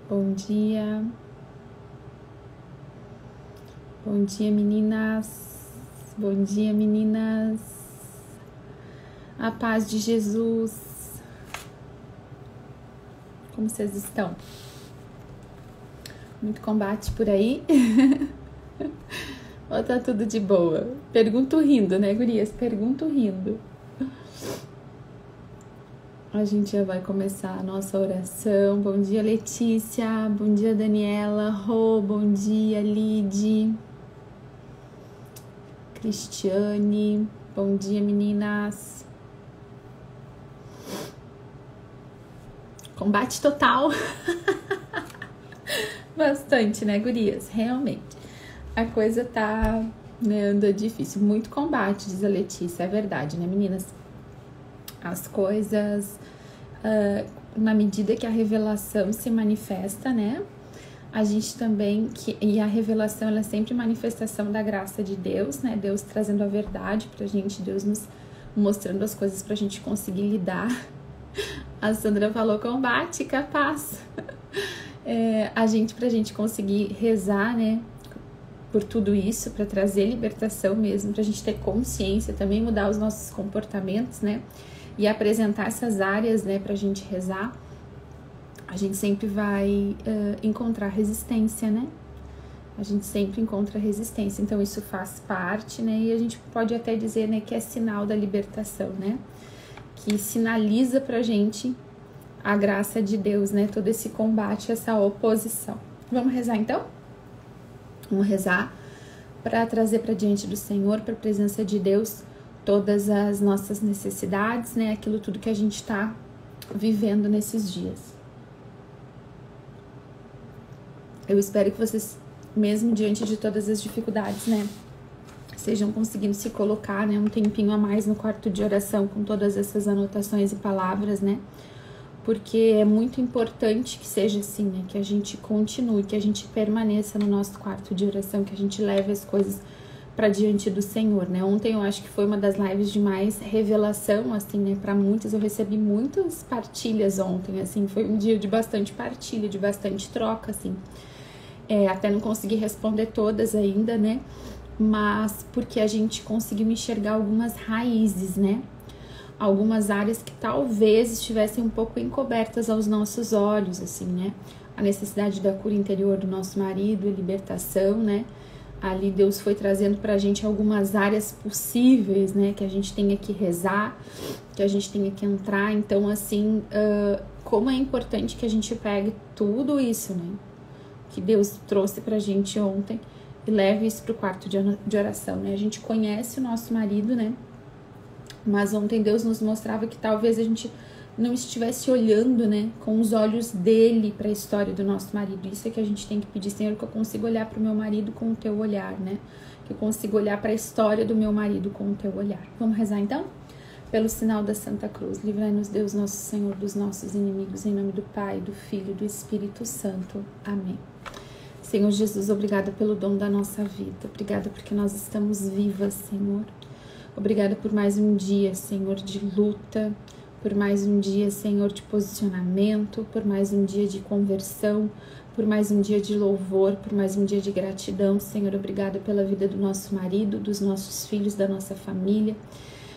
Bom dia. Bom dia, meninas. Bom dia, meninas. A paz de Jesus. Como vocês estão? Muito combate por aí? Ou tá tudo de boa? Pergunto rindo, né, gurias? Pergunto rindo. A gente já vai começar a nossa oração. Bom dia, Letícia. Bom dia, Daniela. Rô, bom dia, Lide. Cristiane. Bom dia, meninas. Combate total. Bastante, né, gurias? Realmente. A coisa tá, né, anda difícil. Muito combate, diz a Letícia. É verdade, né, meninas? As coisas, na medida que a revelação se manifesta, né? A gente também, e a revelação, ela é sempre manifestação da graça de Deus, né? Deus trazendo a verdade pra gente, Deus nos mostrando as coisas pra gente conseguir lidar. A Sandra falou combate, capaz. Pra gente conseguir rezar, né? Por tudo isso, pra trazer libertação mesmo, pra gente ter consciência, também mudar os nossos comportamentos, né? E apresentar essas áreas, né, pra gente rezar, a gente sempre vai encontrar resistência, né? A gente sempre encontra resistência, então isso faz parte, né? E a gente pode até dizer, né, que é sinal da libertação, né? Que sinaliza pra gente a graça de Deus, né? Todo esse combate, essa oposição. Vamos rezar então? Vamos rezar para trazer para diante do Senhor, para a presença de Deus, todas as nossas necessidades, né? Aquilo tudo que a gente está vivendo nesses dias. Eu espero que vocês, mesmo diante de todas as dificuldades, né? Estejam conseguindo se colocar, né? Um tempinho a mais no quarto de oração com todas essas anotações e palavras, né? Porque é muito importante que seja assim, né? Que a gente continue, que a gente permaneça no nosso quarto de oração, que a gente leve as coisas para diante do Senhor, né? Ontem eu acho que foi uma das lives de mais revelação, assim, né? Para muitas, eu recebi muitas partilhas ontem, assim, foi um dia de bastante partilha, de bastante troca, assim. Até não consegui responder todas ainda, né? Mas porque a gente conseguiu enxergar algumas raízes, né? Algumas áreas que talvez estivessem um pouco encobertas aos nossos olhos, assim, né? A necessidade da cura interior do nosso marido, a libertação, né? Ali Deus foi trazendo pra gente algumas áreas possíveis, né? Que a gente tenha que rezar, que a gente tenha que entrar. Então, assim, como é importante que a gente pegue tudo isso, né? Que Deus trouxe pra gente ontem e leve isso pro quarto de oração, né? A gente conhece o nosso marido, né? Mas ontem Deus nos mostrava que talvez a gente não estivesse olhando, né, com os olhos dele para a história do nosso marido. Isso é que a gente tem que pedir, Senhor, que eu consiga olhar para o meu marido com o teu olhar, né? Que eu consiga olhar para a história do meu marido com o teu olhar. Vamos rezar então? Pelo sinal da Santa Cruz, livrai-nos Deus, nosso Senhor, dos nossos inimigos, em nome do Pai, do Filho e do Espírito Santo. Amém. Senhor Jesus, obrigada pelo dom da nossa vida. Obrigada porque nós estamos vivas, Senhor. Obrigada por mais um dia, Senhor, de luta, por mais um dia, Senhor, de posicionamento, por mais um dia de conversão, por mais um dia de louvor, por mais um dia de gratidão. Senhor, obrigada pela vida do nosso marido, dos nossos filhos, da nossa família.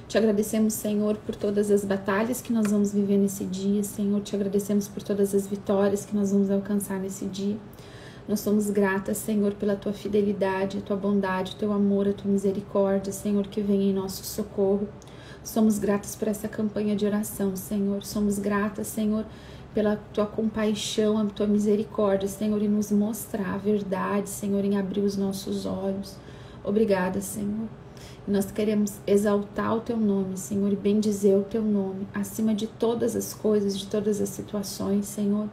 Te agradecemos, Senhor, por todas as batalhas que nós vamos viver nesse dia, Senhor. Te agradecemos por todas as vitórias que nós vamos alcançar nesse dia. Nós somos gratas, Senhor, pela tua fidelidade, a tua bondade, o teu amor, a tua misericórdia, Senhor, que vem em nosso socorro. Somos gratas por essa campanha de oração, Senhor. Somos gratas, Senhor, pela tua compaixão, a tua misericórdia, Senhor, em nos mostrar a verdade, Senhor, em abrir os nossos olhos. Obrigada, Senhor. Nós queremos exaltar o teu nome, Senhor, e bendizer o teu nome, acima de todas as coisas, de todas as situações, Senhor.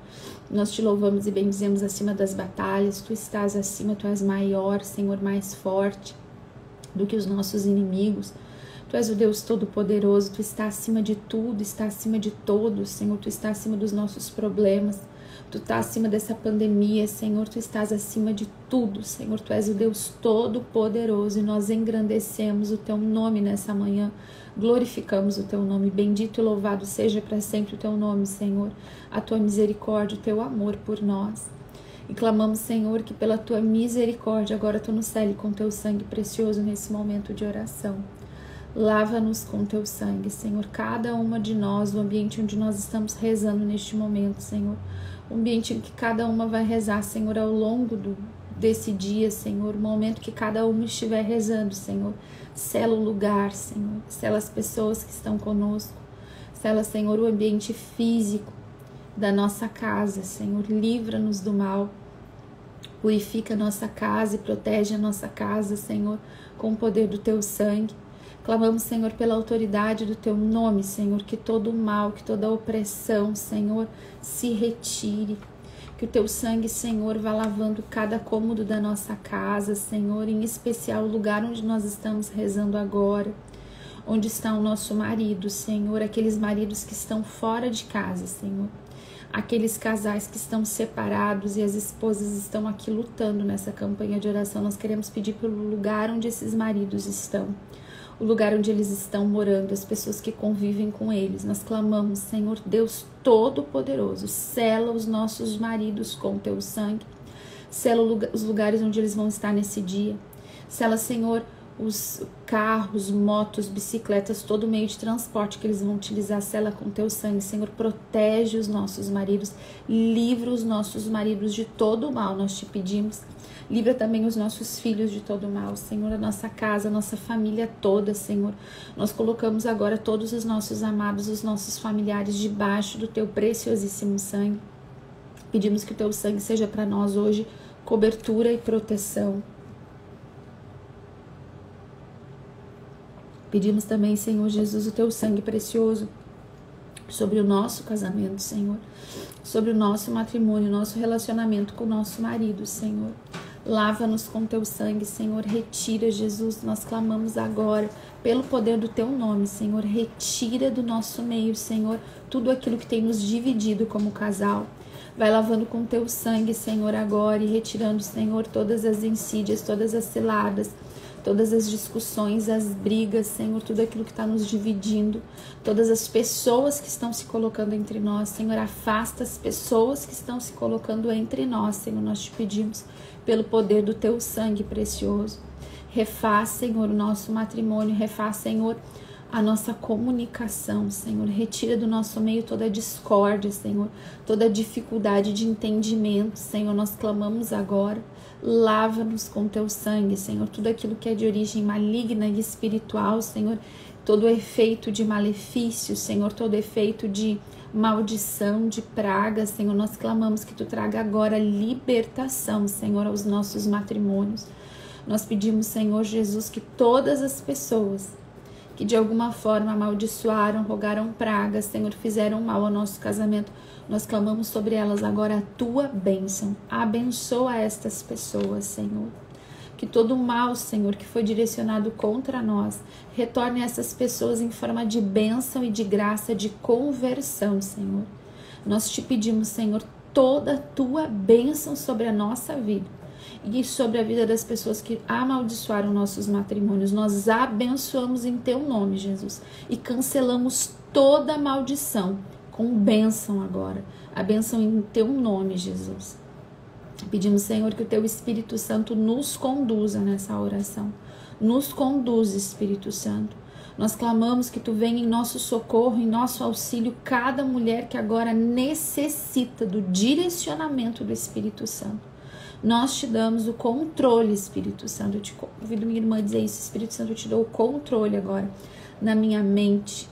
Nós te louvamos e bendizemos acima das batalhas. Tu estás acima, tu és maior, Senhor, mais forte do que os nossos inimigos. Tu és o Deus Todo-Poderoso, tu está acima de tudo, está acima de todos, Senhor, tu está acima dos nossos problemas. Tu estás acima dessa pandemia, Senhor, Tu estás acima de tudo, Senhor. Tu és o Deus Todo-Poderoso e nós engrandecemos o Teu nome nessa manhã. Glorificamos o Teu nome. Bendito e louvado seja para sempre o Teu nome, Senhor. A Tua misericórdia, o Teu amor por nós. E clamamos, Senhor, que pela Tua misericórdia agora Tu nos cele com Teu sangue precioso nesse momento de oração. Lava-nos com Teu sangue, Senhor, cada uma de nós, o ambiente onde nós estamos rezando neste momento, Senhor. O ambiente em que cada uma vai rezar, Senhor, ao longo desse dia, Senhor. O momento que cada uma estiver rezando, Senhor. Sela o lugar, Senhor. Sela as pessoas que estão conosco. Sela, Senhor, o ambiente físico da nossa casa, Senhor. Livra-nos do mal. Purifica a nossa casa e protege a nossa casa, Senhor, com o poder do Teu sangue. Clamamos, Senhor, pela autoridade do Teu nome, Senhor, que todo o mal, que toda a opressão, Senhor, se retire. Que o Teu sangue, Senhor, vá lavando cada cômodo da nossa casa, Senhor, em especial o lugar onde nós estamos rezando agora, onde está o nosso marido, Senhor, aqueles maridos que estão fora de casa, Senhor, aqueles casais que estão separados e as esposas estão aqui lutando nessa campanha de oração. Nós queremos pedir pelo lugar onde esses maridos estão, o lugar onde eles estão morando, as pessoas que convivem com eles. Nós clamamos, Senhor Deus Todo-Poderoso, sela os nossos maridos com Teu sangue, sela os lugares onde eles vão estar nesse dia, sela, Senhor, os carros, motos, bicicletas, todo meio de transporte que eles vão utilizar, sela com Teu sangue, Senhor. Protege os nossos maridos, livra os nossos maridos de todo o mal, nós Te pedimos. Livra também os nossos filhos de todo o mal, Senhor, a nossa casa, a nossa família toda, Senhor. Nós colocamos agora todos os nossos amados, os nossos familiares debaixo do Teu preciosíssimo sangue. Pedimos que o Teu sangue seja para nós hoje cobertura e proteção. Pedimos também, Senhor Jesus, o Teu sangue precioso sobre o nosso casamento, Senhor, sobre o nosso matrimônio, nosso relacionamento com o nosso marido, Senhor. Lava-nos com Teu sangue, Senhor. Retira, Jesus, nós clamamos agora pelo poder do Teu nome, Senhor. Retira do nosso meio, Senhor, tudo aquilo que tem nos dividido como casal. Vai lavando com Teu sangue, Senhor, agora e retirando, Senhor, todas as insídias, todas as ciladas, todas as discussões, as brigas, Senhor, tudo aquilo que está nos dividindo, todas as pessoas que estão se colocando entre nós, Senhor. Afasta as pessoas que estão se colocando entre nós, Senhor. Nós Te pedimos pelo poder do Teu sangue precioso. Refaz, Senhor, o nosso matrimônio, refaz, Senhor, a nossa comunicação, Senhor. Retira do nosso meio toda a discórdia, Senhor, toda a dificuldade de entendimento, Senhor. Nós clamamos agora. Lava-nos com Teu sangue, Senhor, tudo aquilo que é de origem maligna e espiritual, Senhor, todo o efeito de malefício, Senhor, todo efeito de maldição, de praga, Senhor. Nós clamamos que Tu traga agora libertação, Senhor, aos nossos matrimônios. Nós pedimos, Senhor Jesus, que todas as pessoas que de alguma forma amaldiçoaram, rogaram pragas, Senhor, fizeram mal ao nosso casamento, nós clamamos sobre elas agora a Tua bênção. Abençoa estas pessoas, Senhor. Que todo o mal, Senhor, que foi direcionado contra nós, retorne a essas pessoas em forma de bênção e de graça, de conversão, Senhor. Nós Te pedimos, Senhor, toda a Tua bênção sobre a nossa vida e sobre a vida das pessoas que amaldiçoaram nossos matrimônios. Nós abençoamos em Teu nome, Jesus, e cancelamos toda a maldição com bênção agora. A bênção em Teu nome, Jesus. Pedimos, Senhor, que o Teu Espírito Santo nos conduza nessa oração. Nos conduz, Espírito Santo. Nós clamamos que Tu venha em nosso socorro, em nosso auxílio, cada mulher que agora necessita do direcionamento do Espírito Santo. Nós Te damos o controle, Espírito Santo. Eu te convido minha irmã a dizer isso. Espírito Santo, eu Te dou o controle agora na minha mente,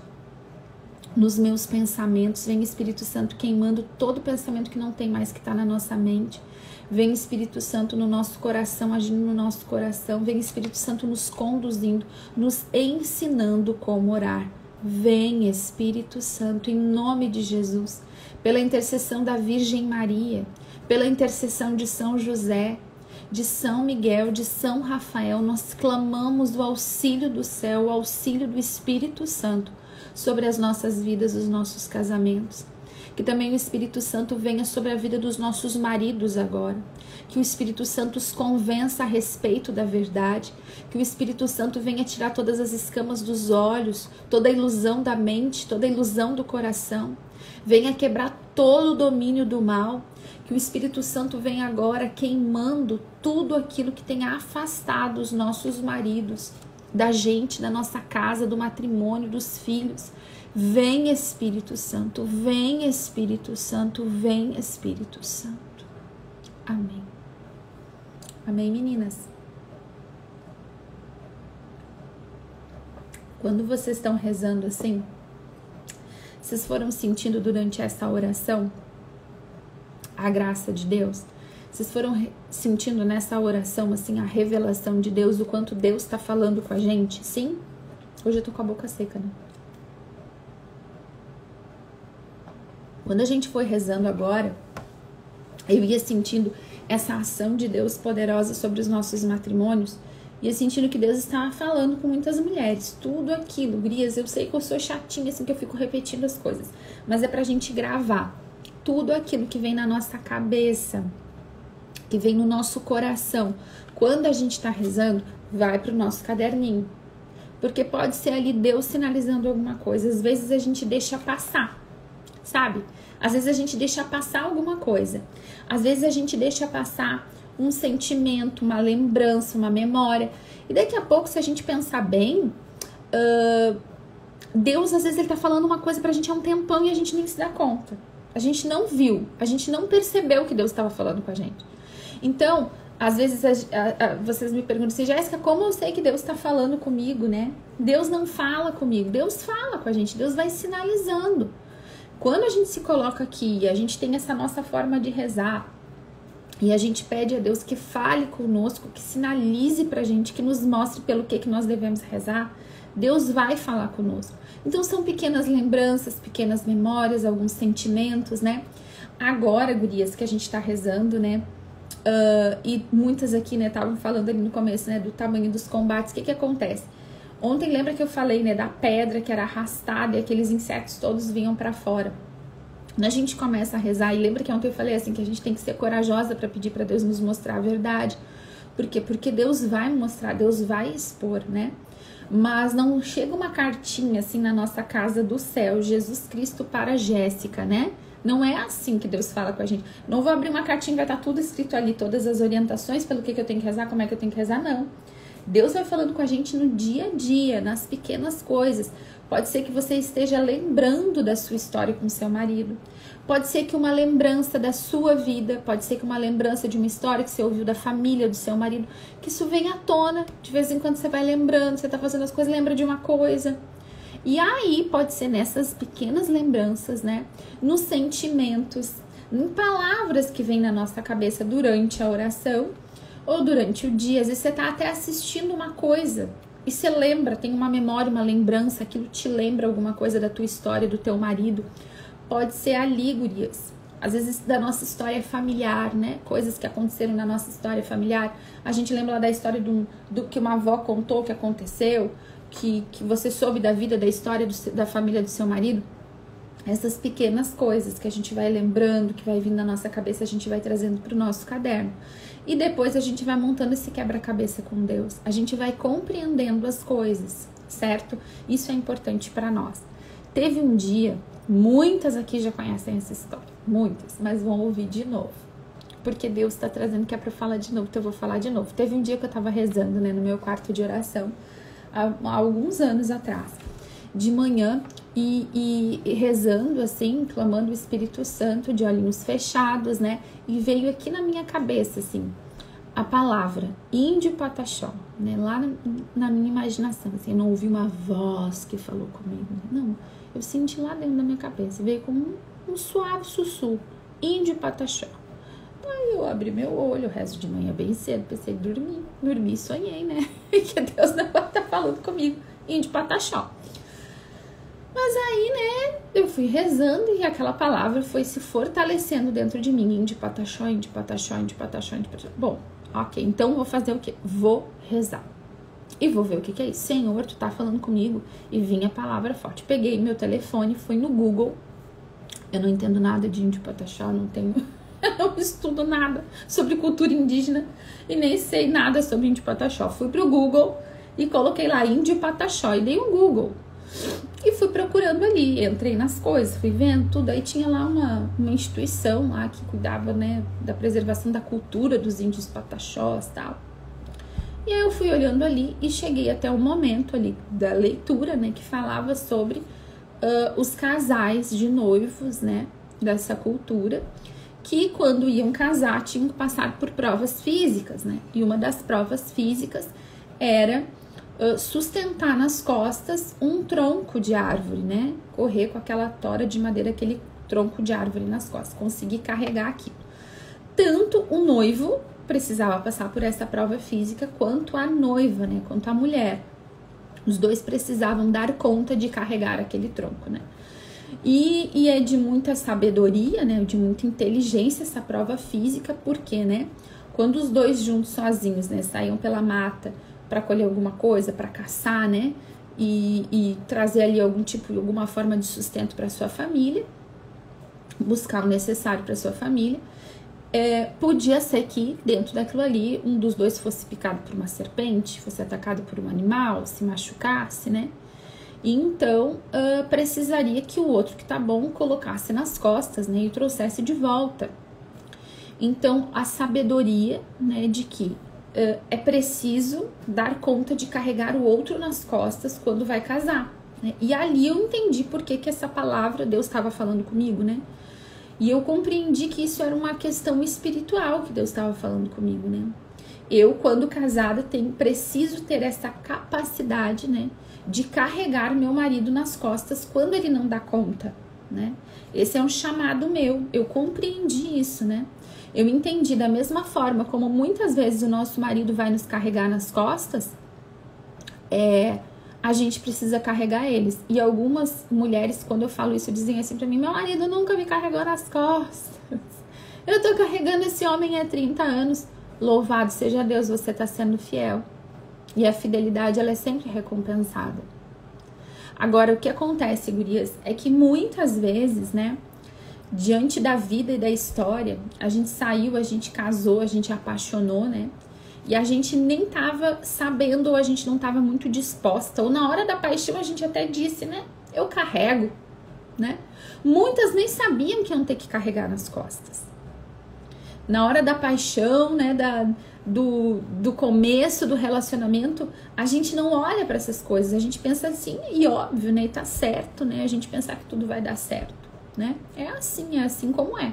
nos meus pensamentos. Vem, Espírito Santo, queimando todo pensamento que não tem mais que está na nossa mente. Vem, Espírito Santo, no nosso coração, agindo no nosso coração. Vem, Espírito Santo, nos conduzindo, nos ensinando como orar. Vem, Espírito Santo, em nome de Jesus, pela intercessão da Virgem Maria, pela intercessão de São José, de São Miguel, de São Rafael, nós clamamos o auxílio do céu, o auxílio do Espírito Santo sobre as nossas vidas, os nossos casamentos. Que também o Espírito Santo venha sobre a vida dos nossos maridos agora. Que o Espírito Santo os convença a respeito da verdade. Que o Espírito Santo venha tirar todas as escamas dos olhos, toda a ilusão da mente, toda a ilusão do coração. Venha quebrar todo o domínio do mal. Que o Espírito Santo venha agora queimando tudo aquilo que tem afastado os nossos maridos da gente, da nossa casa, do matrimônio, dos filhos. Vem Espírito Santo, vem Espírito Santo, vem Espírito Santo. Amém. Amém, meninas? Quando vocês estão rezando assim, vocês foram sentindo durante essa oração a graça de Deus? Vocês foram sentindo nessa oração assim a revelação de Deus, o quanto Deus está falando com a gente? Sim? Hoje eu tô com a boca seca, né? Quando a gente foi rezando agora, eu ia sentindo essa ação de Deus poderosa sobre os nossos matrimônios, ia sentindo que Deus estava falando com muitas mulheres, tudo aquilo, gurias, eu sei que eu sou chatinha, assim, que eu fico repetindo as coisas, mas é pra gente gravar tudo aquilo que vem na nossa cabeça, que vem no nosso coração. Quando a gente tá rezando, vai pro nosso caderninho, porque pode ser ali Deus sinalizando alguma coisa, às vezes a gente deixa passar, sabe? Às vezes a gente deixa passar alguma coisa. Às vezes a gente deixa passar um sentimento, uma lembrança, uma memória. E daqui a pouco, se a gente pensar bem, Deus, às vezes, ele tá falando uma coisa pra gente há um tempão e a gente nem se dá conta. A gente não viu, a gente não percebeu que Deus estava falando com a gente. Então, às vezes, vocês me perguntam assim, Jéssica, como eu sei que Deus está falando comigo, né? Deus não fala comigo, Deus fala com a gente, Deus vai sinalizando. Quando a gente se coloca aqui e a gente tem essa nossa forma de rezar e a gente pede a Deus que fale conosco, que sinalize pra gente, que nos mostre pelo que nós devemos rezar, Deus vai falar conosco. Então são pequenas lembranças, pequenas memórias, alguns sentimentos, né? Agora, gurias, que a gente tá rezando, né? E muitas aqui, né, estavam falando ali no começo, né, do tamanho dos combates. O que acontece? Ontem, lembra que eu falei, né, da pedra que era arrastada e aqueles insetos todos vinham pra fora. Quando a gente começa a rezar, e lembra que ontem eu falei assim, que a gente tem que ser corajosa pra pedir pra Deus nos mostrar a verdade. Por quê? Porque Deus vai mostrar, Deus vai expor, né? Mas não chega uma cartinha assim na nossa casa do céu, Jesus Cristo para Jéssica, né? Não é assim que Deus fala com a gente. Não vou abrir uma cartinha e vai estar tudo escrito ali, todas as orientações pelo que eu tenho que rezar, como é que eu tenho que rezar, não. Deus vai falando com a gente no dia a dia, nas pequenas coisas. Pode ser que você esteja lembrando da sua história com seu marido. Pode ser que uma lembrança da sua vida, pode ser que uma lembrança de uma história que você ouviu da família do seu marido, que isso venha à tona. De vez em quando você vai lembrando, você tá fazendo as coisas, lembra de uma coisa. E aí pode ser nessas pequenas lembranças, né? Nos sentimentos, em palavras que vêm na nossa cabeça durante a oração, ou durante o dia. Às vezes você tá até assistindo uma coisa e você lembra, tem uma memória, uma lembrança, aquilo te lembra alguma coisa da tua história, do teu marido. Pode ser ali, gurias. Às vezes da nossa história familiar, né? Coisas que aconteceram na nossa história familiar. A gente lembra lá da história do que uma avó contou que aconteceu, que você soube da vida, da história da família do seu marido. Essas pequenas coisas que a gente vai lembrando, que vai vindo na nossa cabeça, a gente vai trazendo para o nosso caderno. E depois a gente vai montando esse quebra-cabeça com Deus. A gente vai compreendendo as coisas, certo? Isso é importante para nós. Teve um dia, muitas aqui já conhecem essa história, muitas, mas vão ouvir de novo. Porque Deus está trazendo que é para falar de novo, então eu vou falar de novo. Teve um dia que eu estava rezando, né, no meu quarto de oração, há alguns anos atrás, de manhã, e rezando assim, clamando o Espírito Santo de olhinhos fechados, né? E veio aqui na minha cabeça, assim, a palavra Índio Pataxó, né? Lá na minha imaginação, assim, eu não ouvi uma voz que falou comigo, não. Eu senti lá dentro da minha cabeça, veio como um suave sussurro, Índio Pataxó. Aí eu abri meu olho, eu rezo de manhã bem cedo, pensei, dormi e sonhei, né? Que Deus não vai estar falando comigo, Índio Pataxó. Mas aí, né, eu fui rezando e aquela palavra foi se fortalecendo dentro de mim. Índio Pataxó, Índio Pataxó, Índio Pataxó, Índio Pataxó. Bom, ok, então vou fazer o quê? Vou rezar. E vou ver o que é isso. Senhor, tu tá falando comigo? E vinha a palavra forte. Peguei meu telefone, fui no Google Eu não entendo nada de índio pataxó, não tenho, eu não estudo nada sobre cultura indígena e nem sei nada sobre índio pataxó. Fui pro Google e coloquei lá índio pataxó e dei um Google. E fui procurando ali, entrei nas coisas, fui vendo tudo. Aí tinha lá uma instituição lá que cuidava, né, da preservação da cultura dos índios pataxós e tal. E aí eu fui olhando ali e cheguei até o momento ali da leitura, né, que falava sobre os casais de noivos, né, dessa cultura, que quando iam casar tinham que passar por provas físicas, né, e uma das provas físicas era sustentar nas costas um tronco de árvore, né, correr com aquela tora de madeira, aquele tronco de árvore nas costas, conseguir carregar aquilo. Tanto o noivo precisava passar por essa prova física, quanto a noiva, né, quanto a mulher. Os dois precisavam dar conta de carregar aquele tronco, né? E é de muita sabedoria, né, de muita inteligência essa prova física, porque, né, quando os dois juntos sozinhos, né, saíam pela mata para colher alguma coisa, para caçar, né, e trazer ali alguma forma de sustento para sua família, buscar o necessário para sua família, podia ser que dentro daquilo ali um dos dois fosse picado por uma serpente, fosse atacado por um animal, se machucasse, né? E então precisaria que o outro que tá bom colocasse nas costas, né, e trouxesse de volta. Então a sabedoria, né, de que é preciso dar conta de carregar o outro nas costas quando vai casar, né? E ali eu entendi por que essa palavra Deus estava falando comigo, né? E eu compreendi que isso era uma questão espiritual que Deus estava falando comigo, né? Eu, quando casada, preciso ter essa capacidade, né, de carregar meu marido nas costas quando ele não dá conta, né? Esse é um chamado meu, eu compreendi isso, né? Eu entendi da mesma forma como muitas vezes o nosso marido vai nos carregar nas costas, a gente precisa carregar eles. E algumas mulheres, quando eu falo isso, dizem assim pra mim: meu marido nunca me carregou nas costas. Eu tô carregando esse homem há 30 anos. Louvado seja Deus, você tá sendo fiel. E a fidelidade, ela é sempre recompensada. Agora, o que acontece, gurias, é que muitas vezes, né, diante da vida e da história, a gente saiu, a gente casou, a gente apaixonou, né? E a gente nem tava sabendo, ou a gente não tava muito disposta, ou na hora da paixão a gente até disse, né? Eu carrego, né? Muitas nem sabiam que iam ter que carregar nas costas. Na hora da paixão, né? Do começo do relacionamento, a gente não olha para essas coisas, a gente pensa assim, e óbvio, né? E tá certo, né? A gente pensar que tudo vai dar certo, né? É assim como é.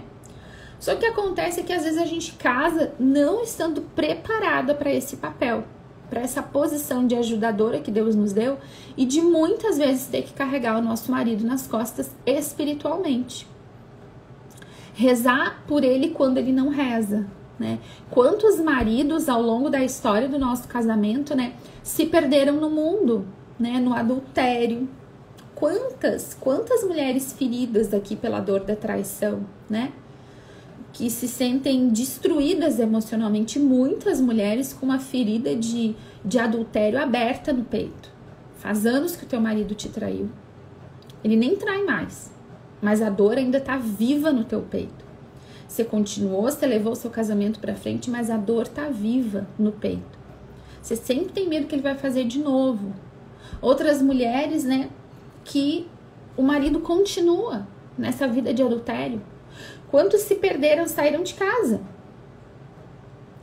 Só que acontece é que às vezes a gente casa não estando preparada para esse papel, para essa posição de ajudadora que Deus nos deu, e de muitas vezes ter que carregar o nosso marido nas costas espiritualmente. Rezar por ele quando ele não reza, né? Quantos maridos ao longo da história do nosso casamento, né, se perderam no mundo, né, no adultério? Quantas mulheres feridas aqui pela dor da traição, né? Que se sentem destruídas emocionalmente, muitas mulheres com uma ferida de adultério aberta no peito. Faz anos que o teu marido te traiu. Ele nem trai mais, mas a dor ainda tá viva no teu peito. Você continuou, você levou o seu casamento pra frente, mas a dor tá viva no peito. Você sempre tem medo que ele vai fazer de novo. Outras mulheres, né, que o marido continua nessa vida de adultério. Quantos se perderam, saíram de casa?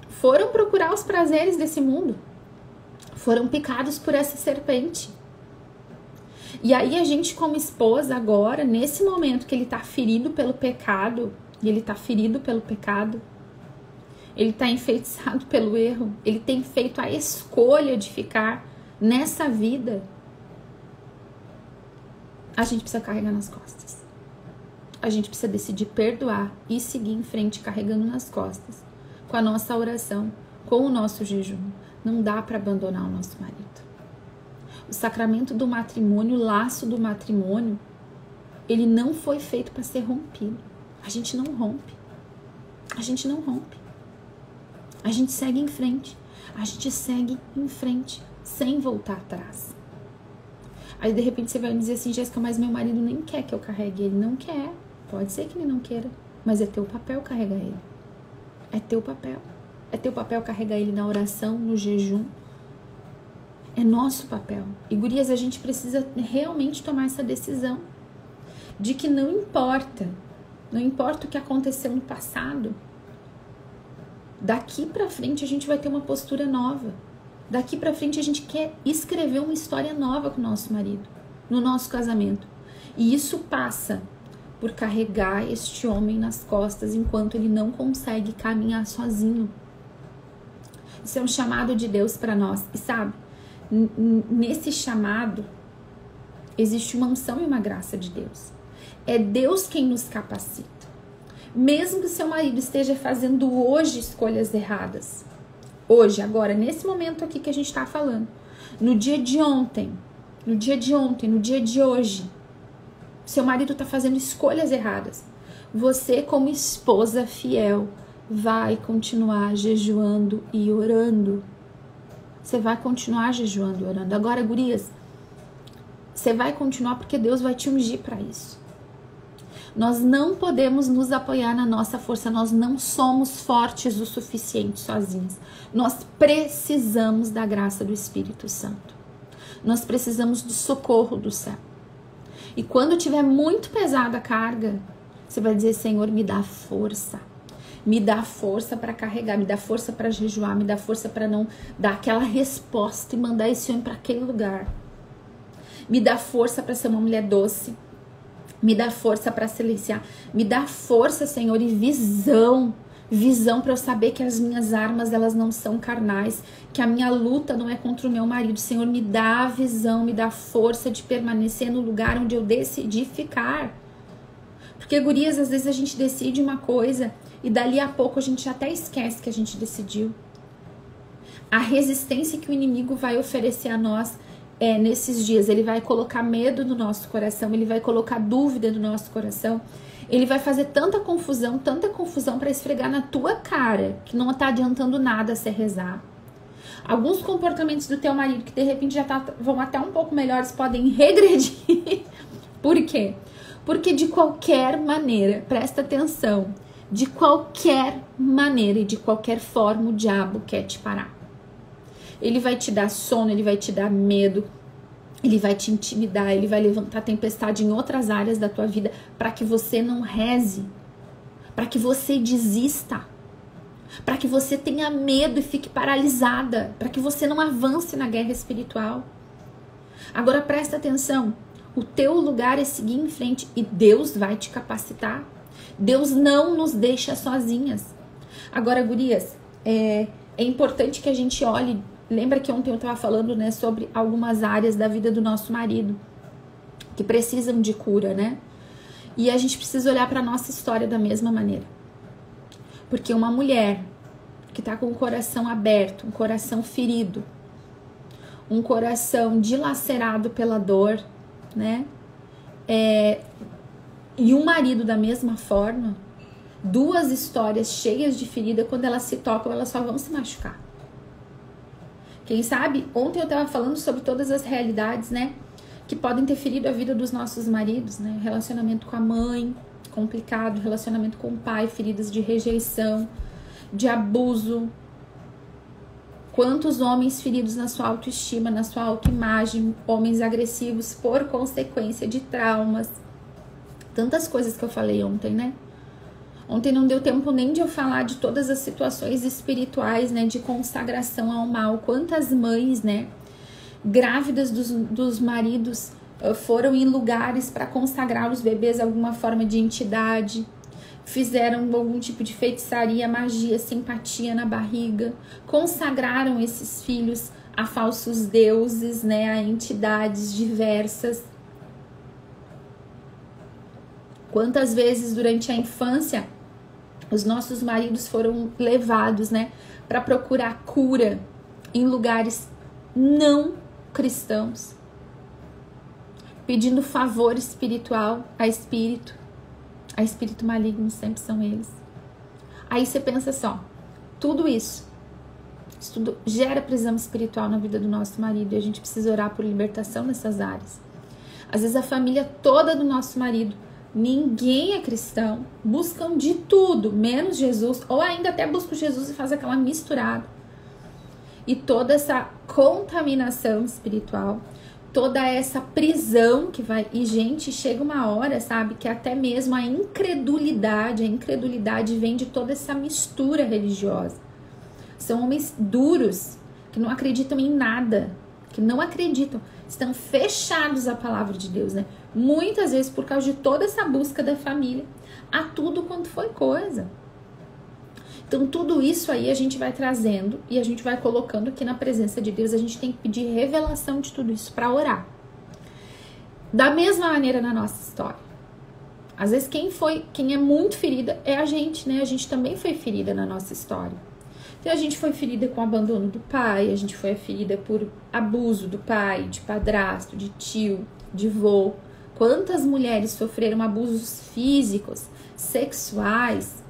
Foram procurar os prazeres desse mundo. Foram picados por essa serpente. E aí a gente, como esposa, agora, nesse momento que ele tá ferido pelo pecado, e ele tá ferido pelo pecado, ele tá enfeitiçado pelo erro, ele tem feito a escolha de ficar nessa vida, a gente precisa carregar nas costas. A gente precisa decidir perdoar e seguir em frente carregando nas costas, com a nossa oração, com o nosso jejum. Não dá para abandonar o nosso marido. O sacramento do matrimônio, o laço do matrimônio, ele não foi feito para ser rompido. A gente não rompe. A gente não rompe. A gente segue em frente. A gente segue em frente, sem voltar atrás. Aí de repente você vai me dizer assim: Jéssica, mas meu marido nem quer que eu carregue. Ele não quer. Pode ser que ele não queira, mas é teu papel carregar ele. É teu papel. É teu papel carregar ele na oração, no jejum. É nosso papel. E, gurias, a gente precisa realmente tomar essa decisão de que não importa o que aconteceu no passado, daqui pra frente a gente vai ter uma postura nova. Daqui pra frente a gente quer escrever uma história nova com o nosso marido, no nosso casamento. E isso passa por carregar este homem nas costas enquanto ele não consegue caminhar sozinho. Isso é um chamado de Deus para nós. E sabe, nesse chamado existe uma unção e uma graça de Deus. É Deus quem nos capacita. Mesmo que seu marido esteja fazendo hoje escolhas erradas, hoje, agora, nesse momento aqui que a gente está falando, no dia de ontem, no dia de hoje, seu marido está fazendo escolhas erradas, você, como esposa fiel, vai continuar jejuando e orando. Você vai continuar jejuando e orando. Agora, gurias, você vai continuar porque Deus vai te ungir para isso. Nós não podemos nos apoiar na nossa força, nós não somos fortes o suficiente sozinhos. Nós precisamos da graça do Espírito Santo. Nós precisamos do socorro do céu. E quando tiver muito pesada a carga, você vai dizer: Senhor, me dá força. Me dá força para carregar, me dá força para jejuar, me dá força para não dar aquela resposta e mandar esse homem para aquele lugar. Me dá força para ser uma mulher doce. Me dá força para silenciar. Me dá força, Senhor, e visão para eu saber que as minhas armas, elas não são carnais, que a minha luta não é contra o meu marido. Senhor, me dá a visão, me dá força de permanecer no lugar onde eu decidi ficar. Porque, gurias, às vezes a gente decide uma coisa e dali a pouco a gente até esquece que a gente decidiu. A resistência que o inimigo vai oferecer a nós nesses dias, ele vai colocar medo no nosso coração, ele vai colocar dúvida no nosso coração, ele vai fazer tanta confusão para esfregar na tua cara, que não tá adiantando nada você rezar. Alguns comportamentos do teu marido que de repente já vão até um pouco melhores, podem regredir. Por quê? Porque de qualquer maneira, presta atenção, de qualquer maneira e de qualquer forma o diabo quer te parar. Ele vai te dar sono, ele vai te dar medo, ele vai te intimidar, ele vai levantar tempestade em outras áreas da tua vida para que você não reze, para que você desista, para que você tenha medo e fique paralisada, para que você não avance na guerra espiritual. Agora presta atenção, o teu lugar é seguir em frente e Deus vai te capacitar. Deus não nos deixa sozinhas. Agora, gurias, é importante que a gente olhe. Lembra que ontem eu estava falando, né, sobre algumas áreas da vida do nosso marido que precisam de cura, né? E a gente precisa olhar para a nossa história da mesma maneira. Porque uma mulher que está com o coração aberto, um coração ferido, um coração dilacerado pela dor, né? E um marido da mesma forma, duas histórias cheias de ferida, quando elas se tocam, elas só vão se machucar. Quem sabe, ontem eu estava falando sobre todas as realidades, né, que podem ter ferido a vida dos nossos maridos, né, relacionamento com a mãe, complicado, relacionamento com o pai, feridas de rejeição, de abuso. Quantos homens feridos na sua autoestima, na sua autoimagem, homens agressivos por consequência de traumas. Tantas coisas que eu falei ontem, né? Ontem não deu tempo nem de eu falar de todas as situações espirituais, né, de consagração ao mal. Quantas mães, né, grávidas dos maridos foram em lugares para consagrar os bebês a alguma forma de entidade, fizeram algum tipo de feitiçaria, magia, simpatia na barriga, consagraram esses filhos a falsos deuses, né, a entidades diversas. Quantas vezes durante a infância os nossos maridos foram levados, né, para procurar cura em lugares não cristãos, pedindo favor espiritual a espírito maligno, sempre são eles. Aí você pensa só, tudo isso tudo gera prisão espiritual na vida do nosso marido e a gente precisa orar por libertação nessas áreas. Às vezes a família toda do nosso marido Ninguém é cristão, buscam de tudo, menos Jesus, ou ainda até buscam Jesus e faz aquela misturada. E toda essa contaminação espiritual, toda essa prisão que vai... E, gente, chega uma hora, sabe, que até mesmo a incredulidade vem de toda essa mistura religiosa. São homens duros, que não acreditam em nada, que não acreditam, estão fechados à palavra de Deus, né? Muitas vezes por causa de toda essa busca da família, a tudo quanto foi coisa. Então tudo isso aí a gente vai trazendo e a gente vai colocando aqui na presença de Deus. A gente tem que pedir revelação de tudo isso para orar. Da mesma maneira na nossa história. Às vezes quem é muito ferida é a gente, né? A gente também foi ferida na nossa história. Então a gente foi ferida com o abandono do pai, a gente foi ferida por abuso do pai, de padrasto, de tio, de vô. Quantas mulheres sofreram abusos físicos, sexuais,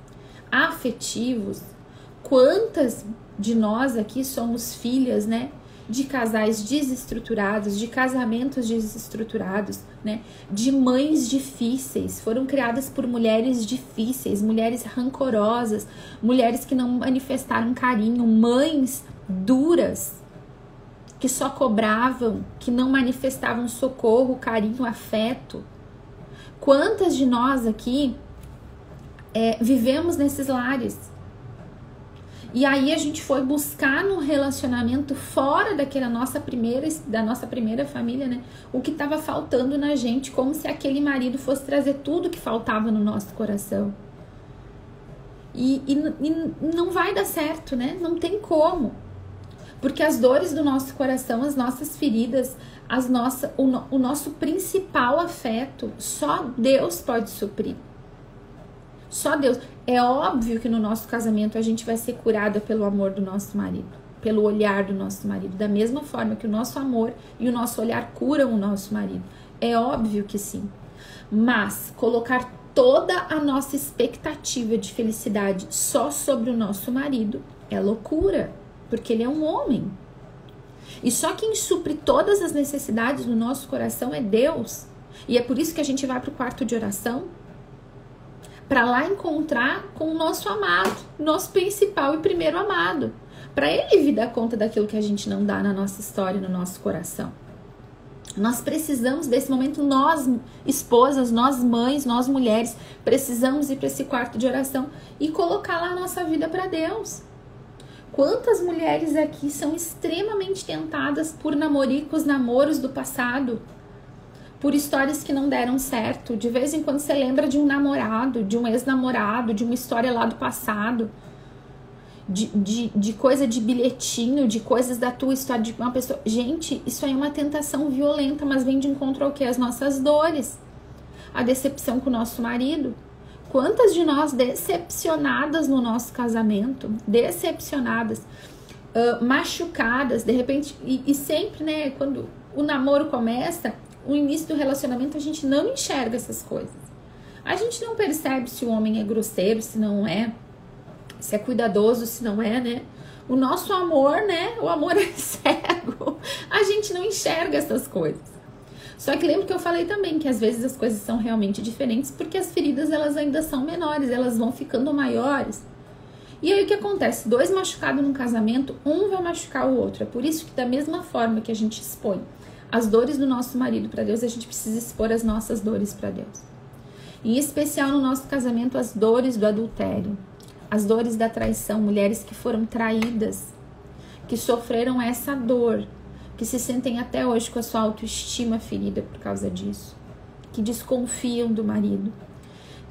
afetivos? Quantas de nós aqui somos filhas, né, de casais desestruturados, de casamentos desestruturados, né, de mães difíceis, foram criadas por mulheres difíceis, mulheres rancorosas, mulheres que não manifestaram carinho, mães duras, que só cobravam, que não manifestavam socorro, carinho, afeto. Quantas de nós aqui vivemos nesses lares? E aí a gente foi buscar no relacionamento fora da nossa primeira família, né? O que estava faltando na gente, como se aquele marido fosse trazer tudo que faltava no nosso coração. E não vai dar certo, né? Não tem como. Porque as dores do nosso coração, as nossas feridas, o nosso principal afeto, só Deus pode suprir. Só Deus. É óbvio que no nosso casamento a gente vai ser curada pelo amor do nosso marido, pelo olhar do nosso marido, da mesma forma que o nosso amor e o nosso olhar curam o nosso marido. É óbvio que sim. Mas colocar toda a nossa expectativa de felicidade só sobre o nosso marido é loucura, porque ele é um homem. E só quem supre todas as necessidades do nosso coração é Deus. E é por isso que a gente vai para o quarto de oração, para lá encontrar com o nosso amado, nosso principal e primeiro amado, para ele vir dar conta daquilo que a gente não dá na nossa história, no nosso coração. Nós precisamos desse momento, nós esposas, nós mães, nós mulheres, precisamos ir para esse quarto de oração e colocar lá a nossa vida para Deus. Quantas mulheres aqui são extremamente tentadas por namoricos, namoros do passado, por histórias que não deram certo. De vez em quando você lembra de um namorado, de um ex-namorado, de uma história lá do passado, de coisa de bilhetinho, de coisas da tua história, de uma pessoa. Gente, isso aí é uma tentação violenta, mas vem de encontro ao quê? As nossas dores, a decepção com o nosso marido. Quantas de nós decepcionadas no nosso casamento, decepcionadas, machucadas, de repente, e sempre, né, quando o namoro começa, o início do relacionamento, a gente não enxerga essas coisas. A gente não percebe se o homem é grosseiro, se não é, se é cuidadoso, se não é, né? O nosso amor, né? O amor é cego. A gente não enxerga essas coisas. Só que lembra que eu falei também que às vezes as coisas são realmente diferentes porque as feridas, elas ainda são menores, elas vão ficando maiores. E aí o que acontece? Dois machucados num casamento, um vai machucar o outro. É por isso que da mesma forma que a gente expõe as dores do nosso marido para Deus, a gente precisa expor as nossas dores para Deus. Em especial no nosso casamento, as dores do adultério, as dores da traição, mulheres que foram traídas, que sofreram essa dor, que se sentem até hoje com a sua autoestima ferida por causa disso, que desconfiam do marido,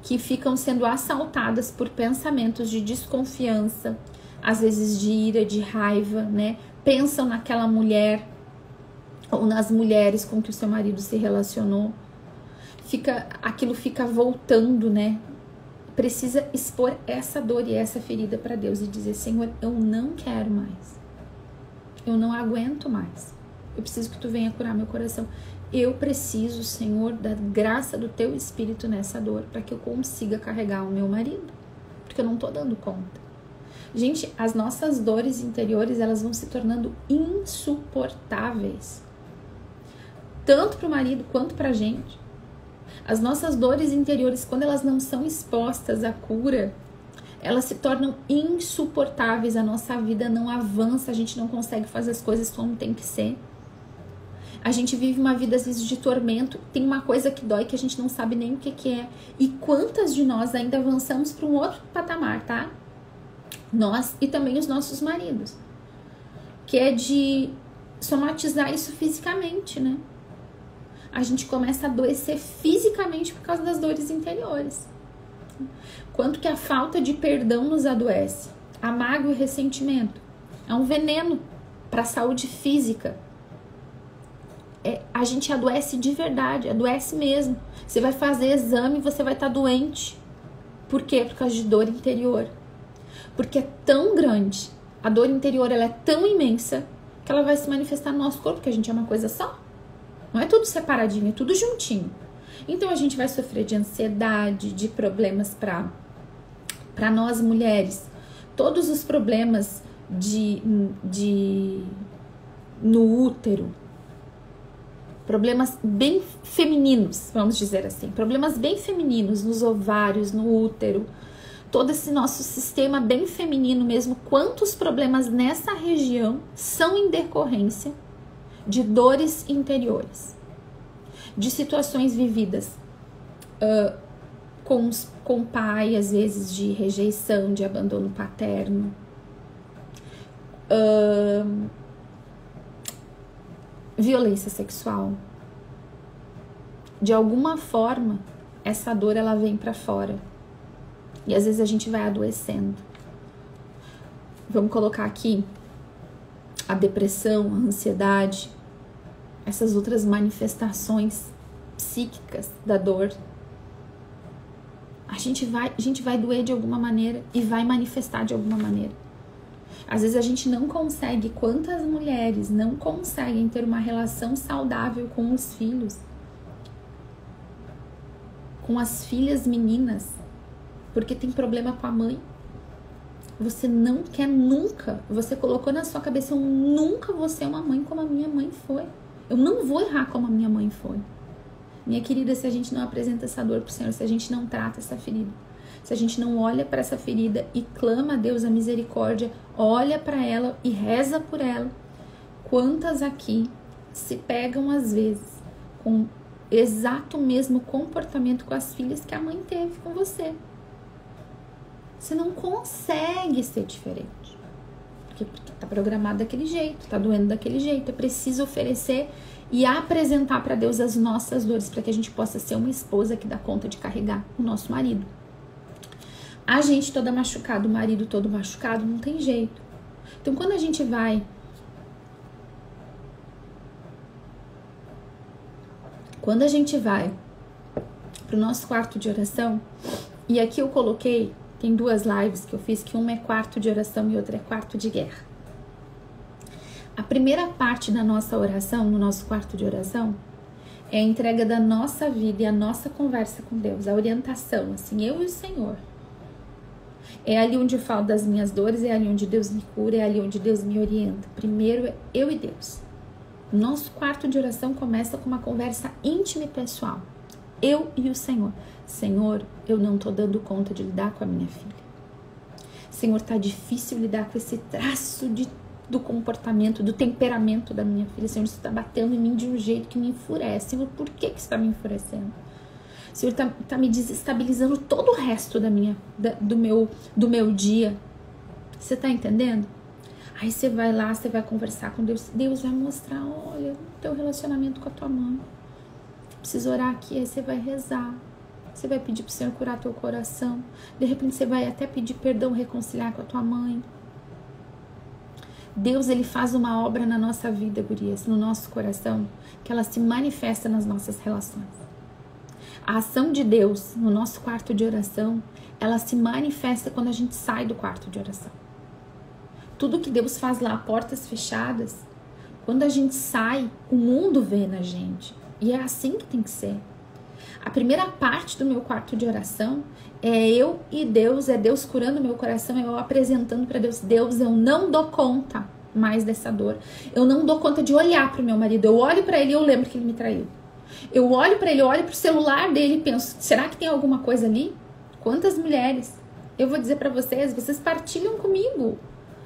que ficam sendo assaltadas por pensamentos de desconfiança, às vezes de ira, de raiva, né? Pensam naquela mulher ou nas mulheres com que o seu marido se relacionou, aquilo fica voltando, né? Precisa expor essa dor e essa ferida para Deus e dizer: Senhor, eu não quero mais, eu não aguento mais, eu preciso que tu venha curar meu coração, eu preciso, Senhor, da graça do teu Espírito nessa dor, para que eu consiga carregar o meu marido, porque eu não tô dando conta. Gente, as nossas dores interiores, elas vão se tornando insuportáveis, tanto para o marido quanto para a gente. As nossas dores interiores, quando elas não são expostas à cura, elas se tornam insuportáveis, a nossa vida não avança, a gente não consegue fazer as coisas como tem que ser. A gente vive uma vida às vezes de tormento, tem uma coisa que dói que a gente não sabe nem o que é. E quantas de nós ainda avançamos para um outro patamar, tá? Nós e também os nossos maridos. Que é de somatizar isso fisicamente, né? A gente começa a adoecer fisicamente por causa das dores interiores. Quanto que a falta de perdão nos adoece. A mágoa e o ressentimento é um veneno para a saúde física. A gente adoece de verdade, adoece mesmo. Você vai fazer exame e você vai estar doente. Por quê? Por causa de dor interior. Porque é tão grande, a dor interior ela é tão imensa que ela vai se manifestar no nosso corpo, porque a gente é uma coisa só. Não é tudo separadinho, é tudo juntinho. Então a gente vai sofrer de ansiedade, de problemas para nós mulheres. Todos os problemas no útero. Problemas bem femininos, vamos dizer assim. Problemas bem femininos nos ovários, no útero. Todo esse nosso sistema bem feminino mesmo. Quantos problemas nessa região são em decorrência de dores interiores. De situações vividas com o pai, às vezes de rejeição, de abandono paterno. Violência sexual. De alguma forma, essa dor ela vem pra fora. E às vezes a gente vai adoecendo. Vamos colocar aqui a depressão, a ansiedade, essas outras manifestações psíquicas da dor. A gente vai doer de alguma maneira e vai manifestar de alguma maneira. Às vezes a gente não consegue, quantas mulheres não conseguem ter uma relação saudável com os filhos, com as filhas meninas, porque tem problema com a mãe. Você não quer nunca, você colocou na sua cabeça, eu nunca vou ser uma mãe como a minha mãe foi. Eu não vou errar como a minha mãe foi. Minha querida, se a gente não apresenta essa dor pro Senhor, se a gente não trata essa ferida, se a gente não olha para essa ferida e clama a Deus a misericórdia, olha para ela e reza por ela. Quantas aqui se pegam às vezes com exato mesmo comportamento com as filhas que a mãe teve com você? Você não consegue ser diferente. Porque tá programado daquele jeito, tá doendo daquele jeito. É preciso oferecer e apresentar para Deus as nossas dores, para que a gente possa ser uma esposa que dá conta de carregar o nosso marido. A gente toda machucada, o marido todo machucado, não tem jeito. Então quando a gente vai pro nosso quarto de oração, e aqui eu coloquei, tem duas lives que eu fiz, que uma é quarto de oração e outra é quarto de guerra. A primeira parte da nossa oração, no nosso quarto de oração, é a entrega da nossa vida e a nossa conversa com Deus, a orientação, assim, eu e o Senhor. É ali onde eu falo das minhas dores, é ali onde Deus me cura, é ali onde Deus me orienta. Primeiro é eu e Deus. Nosso quarto de oração começa com uma conversa íntima e pessoal. Eu e o Senhor. Senhor, eu não tô dando conta de lidar com a minha filha. Senhor, tá difícil lidar com esse traço do comportamento, do temperamento da minha filha. Senhor, isso tá batendo em mim de um jeito que me enfurece. Senhor, por que isso tá me enfurecendo? Senhor, tá me desestabilizando todo o resto do meu dia. Você tá entendendo? Aí você vai lá, você vai conversar com Deus. Deus vai mostrar, olha, o teu relacionamento com a tua mãe. Precisa orar aqui, aí você vai rezar. Você vai pedir pro Senhor curar teu coração. De repente você vai até pedir perdão, reconciliar com a tua mãe. Deus, ele faz uma obra na nossa vida, gurias, no nosso coração, que ela se manifesta nas nossas relações. A ação de Deus no nosso quarto de oração, ela se manifesta quando a gente sai do quarto de oração. Tudo que Deus faz lá, portas fechadas, quando a gente sai, o mundo vê na gente. E é assim que tem que ser. A primeira parte do meu quarto de oração é eu e Deus, é Deus curando meu coração, é eu apresentando para Deus. Deus, eu não dou conta mais dessa dor. Eu não dou conta de olhar para o meu marido. Eu olho para ele e eu lembro que ele me traiu. Eu olho para ele, eu olho pro celular dele e penso, será que tem alguma coisa ali? Quantas mulheres? Eu vou dizer para vocês partilham comigo.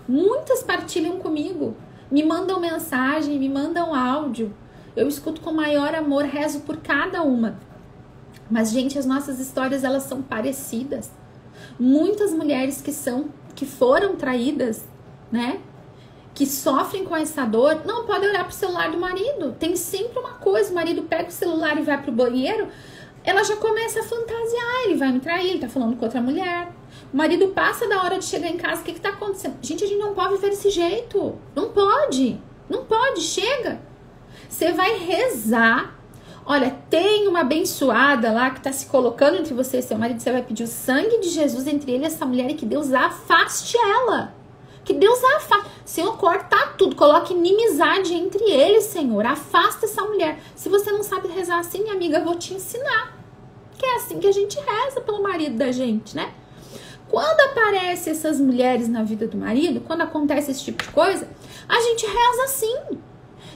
Muitas partilham comigo. Me mandam mensagem, me mandam áudio. Eu escuto com maior amor, rezo por cada uma. Mas, gente, as nossas histórias, elas são parecidas. Muitas mulheres que foram traídas, né? Que sofrem com essa dor, não podem olhar pro celular do marido. Tem sempre uma coisa, o marido pega o celular e vai pro banheiro, ela já começa a fantasiar, ele vai me trair, ele tá falando com outra mulher. O marido passa da hora de chegar em casa, o que tá acontecendo? Gente, a gente não pode viver desse jeito. Não pode, chega. Você vai rezar. Olha, tem uma abençoada lá que tá se colocando entre você e seu marido, você vai pedir o sangue de Jesus entre ele e essa mulher e que Deus afaste ela. Que Deus a afaste. Senhor, corta tudo. Coloque inimizade entre eles, Senhor. Afasta essa mulher. Se você não sabe rezar assim, minha amiga, eu vou te ensinar. Que é assim que a gente reza pelo marido da gente, né? Quando aparecem essas mulheres na vida do marido, quando acontece esse tipo de coisa, a gente reza assim.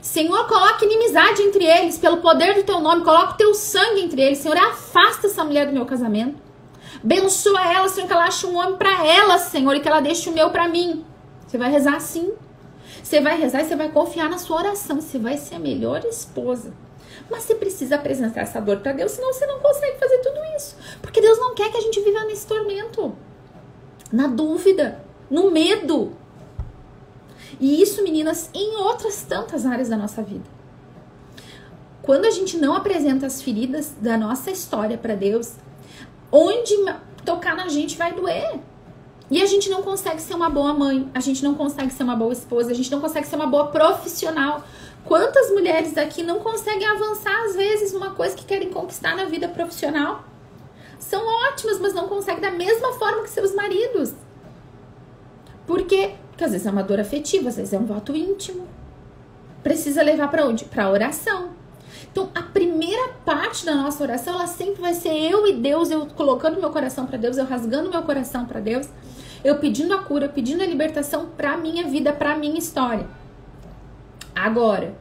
Senhor, coloque inimizade entre eles. Pelo poder do teu nome, coloque o teu sangue entre eles. Senhor, afasta essa mulher do meu casamento. Abençoa ela, Senhor, que ela ache um homem pra ela, Senhor, e que ela deixe o meu pra mim. Você vai rezar assim. Você vai rezar e você vai confiar na sua oração. Você vai ser a melhor esposa. Mas você precisa apresentar essa dor para Deus, senão você não consegue fazer tudo isso. Porque Deus não quer que a gente viva nesse tormento. Na dúvida. No medo. E isso, meninas, em outras tantas áreas da nossa vida. Quando a gente não apresenta as feridas da nossa história para Deus, onde tocar na gente vai doer. E a gente não consegue ser uma boa mãe, a gente não consegue ser uma boa esposa, a gente não consegue ser uma boa profissional. Quantas mulheres aqui não conseguem avançar, às vezes, numa coisa que querem conquistar na vida profissional? São ótimas, mas não conseguem da mesma forma que seus maridos. Por quê? Porque às vezes é uma dor afetiva, às vezes é um voto íntimo. Precisa levar para onde? Para a oração. Então, a primeira parte da nossa oração, ela sempre vai ser eu e Deus, eu colocando meu coração para Deus, eu rasgando meu coração para Deus, eu pedindo a cura, pedindo a libertação para minha vida, para minha história. Agora,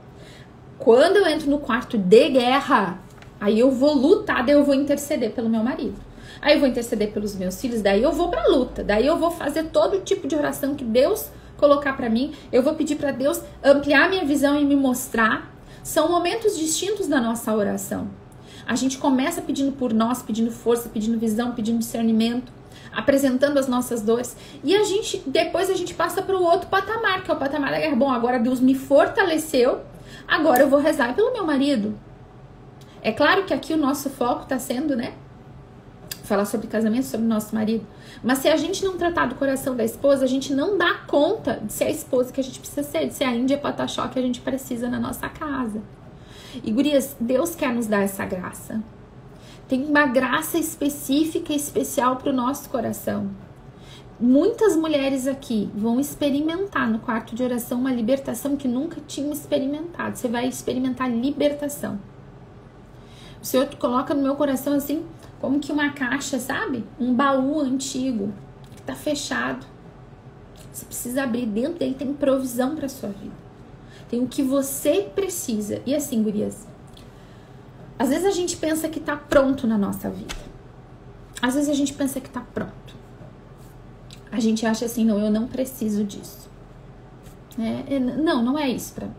quando eu entro no quarto de guerra, aí eu vou lutar, daí eu vou interceder pelo meu marido. Aí eu vou interceder pelos meus filhos, daí eu vou pra luta, daí eu vou fazer todo tipo de oração que Deus colocar pra mim, eu vou pedir pra Deus ampliar minha visão e me mostrar. São momentos distintos da nossa oração. A gente começa pedindo por nós, pedindo força, pedindo visão, pedindo discernimento, apresentando as nossas dores. E depois a gente passa para o outro patamar, que é o patamar da guerra. Bom, agora Deus me fortaleceu, agora eu vou rezar pelo meu marido. É claro que aqui o nosso foco está sendo, né? Falar sobre casamento, sobre o nosso marido. Mas se a gente não tratar do coração da esposa, a gente não dá conta de ser a esposa que a gente precisa ser, de ser a Índia Pataxó que a gente precisa na nossa casa. E gurias, Deus quer nos dar essa graça. Tem uma graça específica e especial para o nosso coração. Muitas mulheres aqui vão experimentar no quarto de oração uma libertação que nunca tinham experimentado. Você vai experimentar libertação. O Senhor coloca no meu coração assim, como que uma caixa, sabe? Um baú antigo, que tá fechado. Você precisa abrir, dentro dele tem provisão para sua vida. Tem o que você precisa. E assim, gurias, às vezes a gente pensa que tá pronto na nossa vida. Às vezes a gente pensa que tá pronto. A gente acha assim, não, eu não preciso disso. Não é isso pra mim.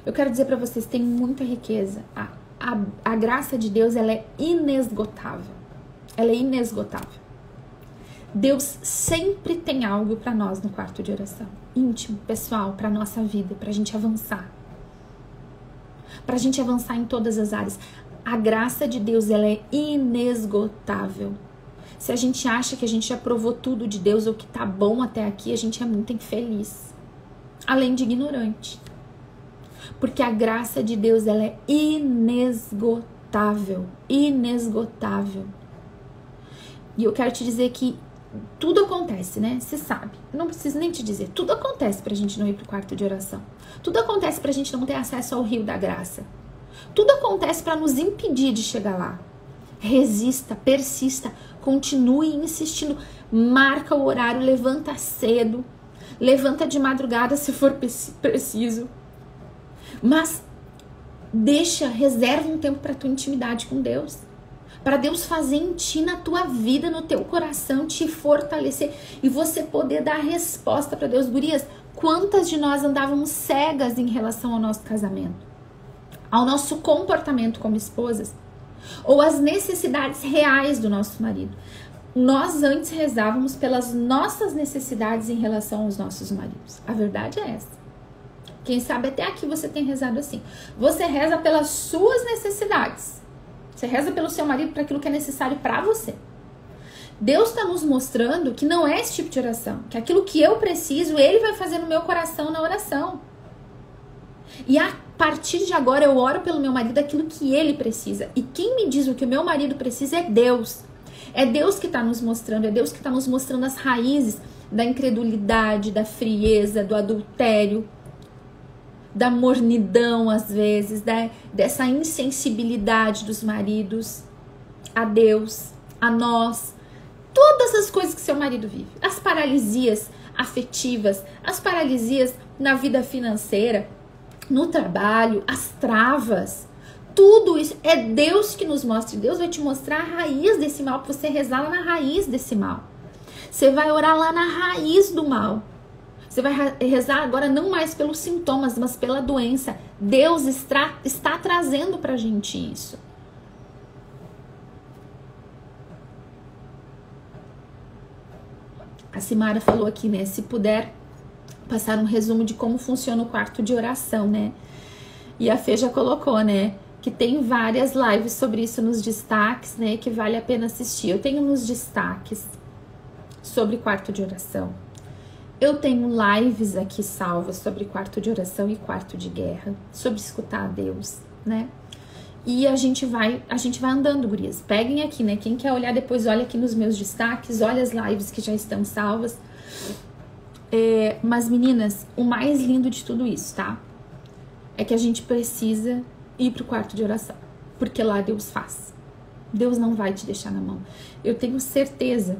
Eu quero dizer pra vocês, tem muita riqueza. A graça de Deus, ela é inesgotável. Ela é inesgotável. Deus sempre tem algo pra nós no quarto de oração. Íntimo, pessoal, pra nossa vida, pra gente avançar. Pra gente avançar em todas as áreas. A graça de Deus, ela é inesgotável. Se a gente acha que a gente já provou tudo de Deus ou que tá bom até aqui, a gente é muito infeliz. Além de ignorante. Porque a graça de Deus, ela é inesgotável. Inesgotável. E eu quero te dizer que tudo acontece, né? Você sabe. Eu não preciso nem te dizer. Tudo acontece pra gente não ir pro quarto de oração. Tudo acontece pra gente não ter acesso ao rio da graça. Tudo acontece pra nos impedir de chegar lá. Resista, persista, continue insistindo. Marca o horário, levanta cedo. Levanta de madrugada se for preciso. Mas reserva um tempo para tua intimidade com Deus. Para Deus fazer em ti, na tua vida, no teu coração, te fortalecer e você poder dar resposta para Deus. Gurias, quantas de nós andávamos cegas em relação ao nosso casamento, ao nosso comportamento como esposas, ou às necessidades reais do nosso marido? Nós antes rezávamos pelas nossas necessidades em relação aos nossos maridos. A verdade é essa. Quem sabe até aqui você tem rezado assim. Você reza pelas suas necessidades. Você reza pelo seu marido para aquilo que é necessário para você. Deus está nos mostrando que não é esse tipo de oração. Que aquilo que eu preciso, Ele vai fazer no meu coração na oração. E a partir de agora eu oro pelo meu marido aquilo que ele precisa. E quem me diz o que o meu marido precisa é Deus. É Deus que está nos mostrando. É Deus que está nos mostrando as raízes da incredulidade, da frieza, do adultério, da mornidão às vezes, dessa insensibilidade dos maridos a Deus, a nós, todas as coisas que seu marido vive, as paralisias afetivas, as paralisias na vida financeira, no trabalho, as travas, tudo isso é Deus que nos mostra. Deus vai te mostrar a raiz desse mal, para você rezar lá na raiz desse mal. Você vai orar lá na raiz do mal. Você vai rezar agora não mais pelos sintomas, mas pela doença. Deus está trazendo pra gente isso. A Simara falou aqui, né? Se puder passar um resumo de como funciona o quarto de oração, né? E a Fê já colocou, né? Que tem várias lives sobre isso nos destaques, né? Que vale a pena assistir. Eu tenho nos destaques sobre quarto de oração. Eu tenho lives aqui salvas sobre quarto de oração e quarto de guerra, sobre escutar a Deus, né? E a gente vai andando, gurias. Peguem aqui, né? Quem quer olhar depois, olha aqui nos meus destaques, olha as lives que já estão salvas. Mas, meninas, o mais lindo de tudo isso, tá? É que a gente precisa ir pro quarto de oração, porque lá Deus faz. Deus não vai te deixar na mão. Eu tenho certeza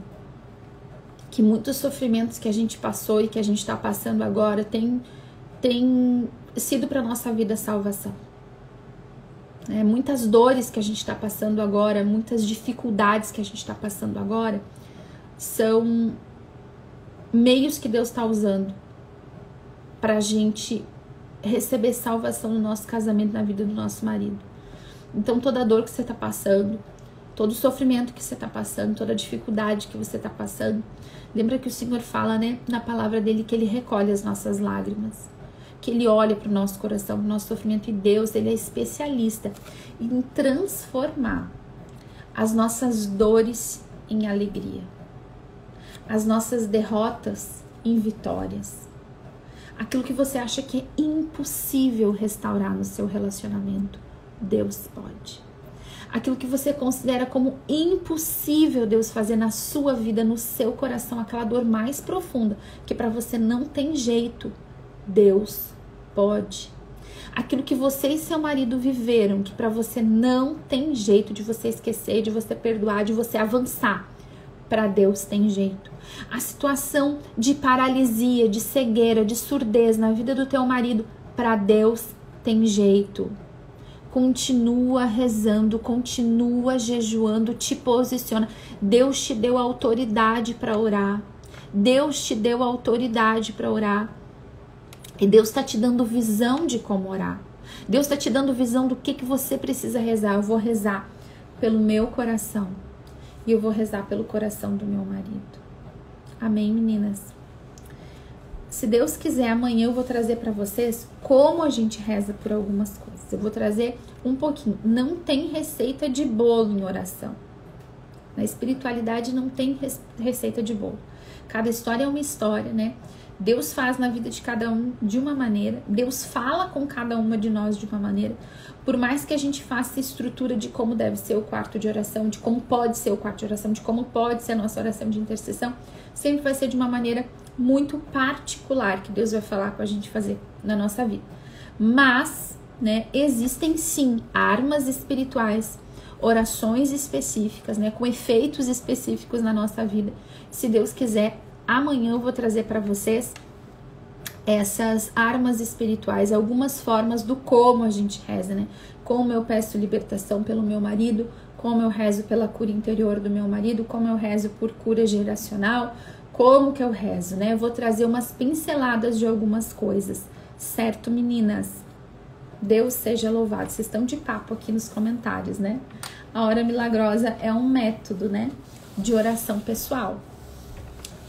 que muitos sofrimentos que a gente passou e que a gente está passando agora tem sido para nossa vida salvação. Muitas dores que a gente está passando agora, muitas dificuldades que a gente está passando agora, são meios que Deus está usando para a gente receber salvação no nosso casamento, na vida do nosso marido. Então toda dor que você está passando, todo o sofrimento que você está passando, toda a dificuldade que você está passando, lembra que o Senhor fala, né, na palavra dele, que ele recolhe as nossas lágrimas, que ele olha para o nosso coração, para o nosso sofrimento, e Deus, ele é especialista em transformar as nossas dores em alegria, as nossas derrotas em vitórias. Aquilo que você acha que é impossível restaurar no seu relacionamento, Deus pode. Aquilo que você considera como impossível Deus fazer na sua vida, no seu coração, aquela dor mais profunda, que para você não tem jeito, Deus pode. Aquilo que você e seu marido viveram, que para você não tem jeito de você esquecer, de você perdoar, de você avançar, para Deus tem jeito. A situação de paralisia, de cegueira, de surdez na vida do teu marido, para Deus tem jeito. Continua rezando, continua jejuando, te posiciona. Deus te deu autoridade para orar. Deus te deu autoridade para orar. E Deus está te dando visão de como orar. Deus está te dando visão do que você precisa rezar. Eu vou rezar pelo meu coração. E eu vou rezar pelo coração do meu marido. Amém, meninas? Se Deus quiser, amanhã eu vou trazer para vocês como a gente reza por algumas coisas. Eu vou trazer um pouquinho. Não tem receita de bolo em oração. Na espiritualidade não tem receita de bolo. Cada história é uma história, né? Deus faz na vida de cada um de uma maneira. Deus fala com cada uma de nós de uma maneira. Por mais que a gente faça estrutura de como deve ser o quarto de oração, de como pode ser o quarto de oração, de como pode ser a nossa oração de intercessão, sempre vai ser de uma maneira muito particular que Deus vai falar com a gente fazer na nossa vida. Mas, né, existem sim armas espirituais, orações específicas, né, com efeitos específicos na nossa vida. Se Deus quiser, amanhã eu vou trazer para vocês essas armas espirituais, algumas formas do como a gente reza, né? Como eu peço libertação pelo meu marido, como eu rezo pela cura interior do meu marido, como eu rezo por cura geracional, como que eu rezo, né? Eu vou trazer umas pinceladas de algumas coisas, certo, meninas? Deus seja louvado. Vocês estão de papo aqui nos comentários, né? A hora milagrosa é um método, né? De oração pessoal.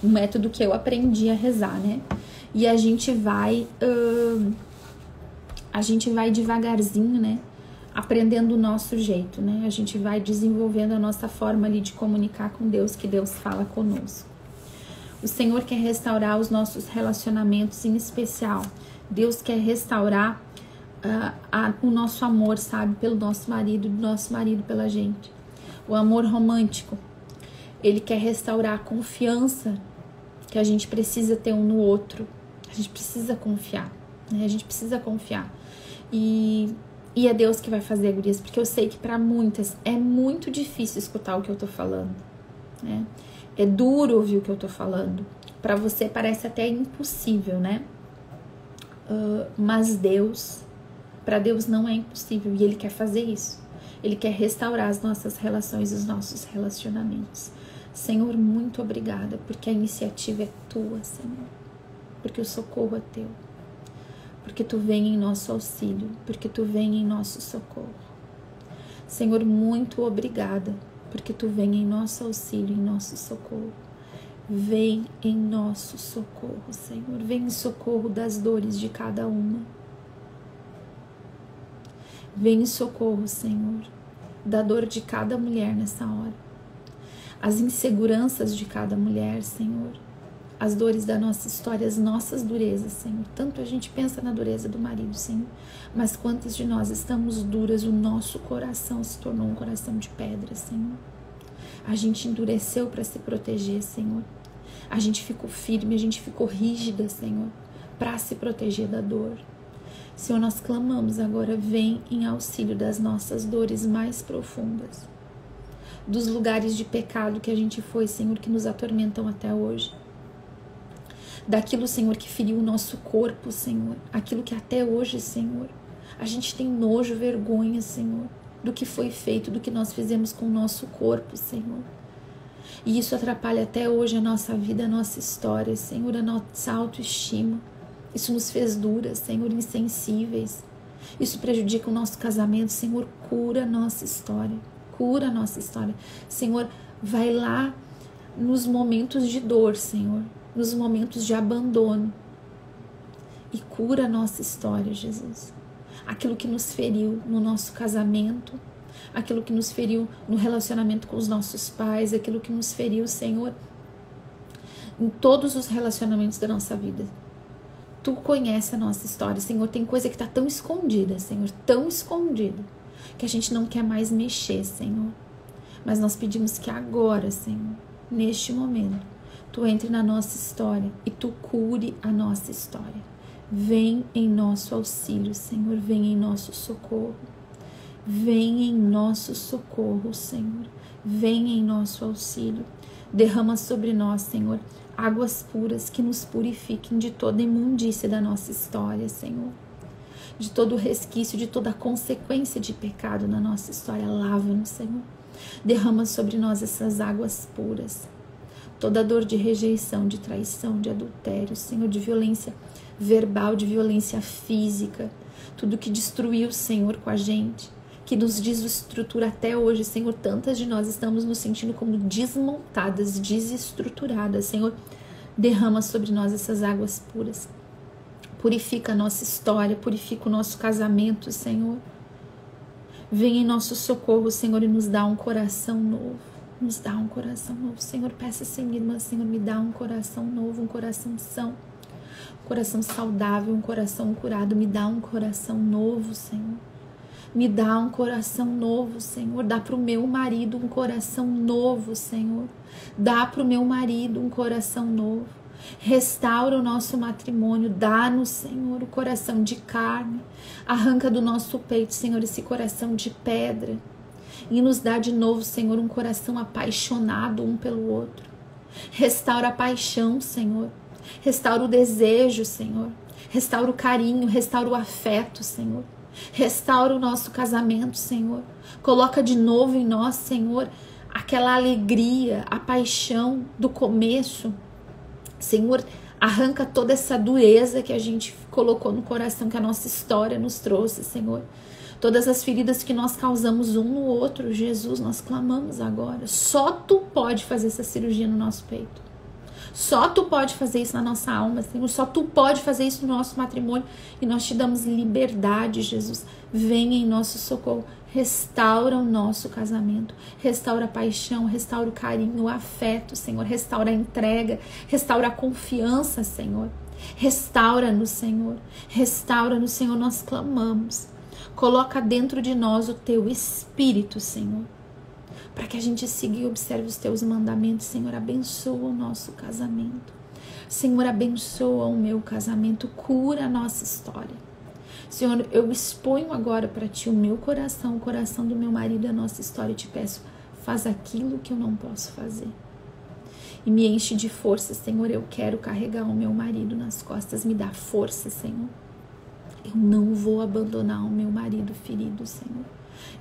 Um método que eu aprendi a rezar, né? E a gente vai devagarzinho, né? Aprendendo o nosso jeito, né? A gente vai desenvolvendo a nossa forma ali de comunicar com Deus, que Deus fala conosco. O Senhor quer restaurar os nossos relacionamentos, em especial. Deus quer restaurar o nosso amor, sabe? Pelo nosso marido, do nosso marido pela gente. O amor romântico. Ele quer restaurar a confiança que a gente precisa ter um no outro. A gente precisa confiar, né? A gente precisa confiar. E é Deus que vai fazer, gurias, porque eu sei que para muitas é muito difícil escutar o que eu tô falando, né? É duro ouvir o que eu tô falando. Para você parece até impossível, né? Mas para Deus não é impossível, e Ele quer fazer isso. Ele quer restaurar as nossas relações, os nossos relacionamentos. Senhor, muito obrigada, porque a iniciativa é tua, Senhor. Porque o socorro é teu. Porque tu vem em nosso auxílio, porque tu vem em nosso socorro. Senhor, muito obrigada, porque tu vem em nosso auxílio, em nosso socorro. Vem em nosso socorro, Senhor. Vem em socorro das dores de cada uma. Vem em socorro, Senhor, da dor de cada mulher nessa hora. As inseguranças de cada mulher, Senhor. As dores da nossa história, as nossas durezas, Senhor. Tanto a gente pensa na dureza do marido, Senhor, mas quantas de nós estamos duras, o nosso coração se tornou um coração de pedra, Senhor. A gente endureceu para se proteger, Senhor. A gente ficou firme, a gente ficou rígida, Senhor, para se proteger da dor. Senhor, nós clamamos agora, vem em auxílio das nossas dores mais profundas, dos lugares de pecado que a gente foi, Senhor, que nos atormentam até hoje. Daquilo, Senhor, que feriu o nosso corpo, Senhor. Aquilo que até hoje, Senhor, a gente tem nojo, vergonha, Senhor, do que foi feito, do que nós fizemos com o nosso corpo, Senhor. E isso atrapalha até hoje a nossa vida, a nossa história, Senhor, a nossa autoestima. Isso nos fez duras, Senhor, insensíveis. Isso prejudica o nosso casamento, Senhor, cura a nossa história. Cura a nossa história. Senhor, vai lá nos momentos de dor, Senhor, nos momentos de abandono, e cura a nossa história, Jesus. Aquilo que nos feriu no nosso casamento, aquilo que nos feriu no relacionamento com os nossos pais, aquilo que nos feriu, Senhor, em todos os relacionamentos da nossa vida. Tu conhece a nossa história, Senhor. Tem coisa que está tão escondida, Senhor, tão escondida, que a gente não quer mais mexer, Senhor. Mas nós pedimos que agora, Senhor, neste momento, tu entre na nossa história e tu cure a nossa história. Vem em nosso auxílio, Senhor. Vem em nosso socorro. Vem em nosso socorro, Senhor. Vem em nosso auxílio. Derrama sobre nós, Senhor, águas puras que nos purifiquem de toda imundícia da nossa história, Senhor. De todo resquício, de toda consequência de pecado na nossa história. Lava-nos, Senhor. Derrama sobre nós essas águas puras. Toda dor de rejeição, de traição, de adultério, Senhor, de violência verbal, de violência física, tudo que destruiu, Senhor, com a gente, que nos desestrutura até hoje, Senhor. Tantas de nós estamos nos sentindo como desmontadas, desestruturadas, Senhor. Derrama sobre nós essas águas puras. Purifica a nossa história, purifica o nosso casamento, Senhor. Vem em nosso socorro, Senhor, e nos dá um coração novo. Nos dá um coração novo, Senhor. Peça assim, minha irmã, Senhor, me dá um coração novo, um coração são, um coração saudável, um coração curado. Me dá um coração novo, Senhor. Me dá um coração novo, Senhor. Dá para o meu marido um coração novo, Senhor. Dá para o meu marido um coração novo. Restaura o nosso matrimônio. Dá-nos, Senhor, o coração de carne. Arranca do nosso peito, Senhor, esse coração de pedra. E nos dá de novo, Senhor, um coração apaixonado um pelo outro. Restaura a paixão, Senhor. Restaura o desejo, Senhor. Restaura o carinho, restaura o afeto, Senhor. Restaura o nosso casamento, Senhor. Coloca de novo em nós, Senhor, aquela alegria, a paixão do começo. Senhor, arranca toda essa dureza que a gente colocou no coração, que a nossa história nos trouxe, Senhor. Todas as feridas que nós causamos um no outro, Jesus, nós clamamos agora. Só Tu pode fazer essa cirurgia no nosso peito. Só Tu pode fazer isso na nossa alma, Senhor. Só Tu pode fazer isso no nosso matrimônio. E nós Te damos liberdade, Jesus. Venha em nosso socorro. Restaura o nosso casamento. Restaura a paixão, restaura o carinho, o afeto, Senhor. Restaura a entrega, restaura a confiança, Senhor. Restaura-nos, Senhor. Restaura-nos, Senhor. Nós clamamos. Coloca dentro de nós o Teu Espírito, Senhor, para que a gente siga e observe os Teus mandamentos. Senhor, abençoa o nosso casamento. Senhor, abençoa o meu casamento. Cura a nossa história. Senhor, eu exponho agora para Ti o meu coração, o coração do meu marido, a nossa história. E Te peço, faz aquilo que eu não posso fazer. E me enche de força, Senhor. Eu quero carregar o meu marido nas costas. Me dá força, Senhor. Eu não vou abandonar o meu marido ferido, Senhor.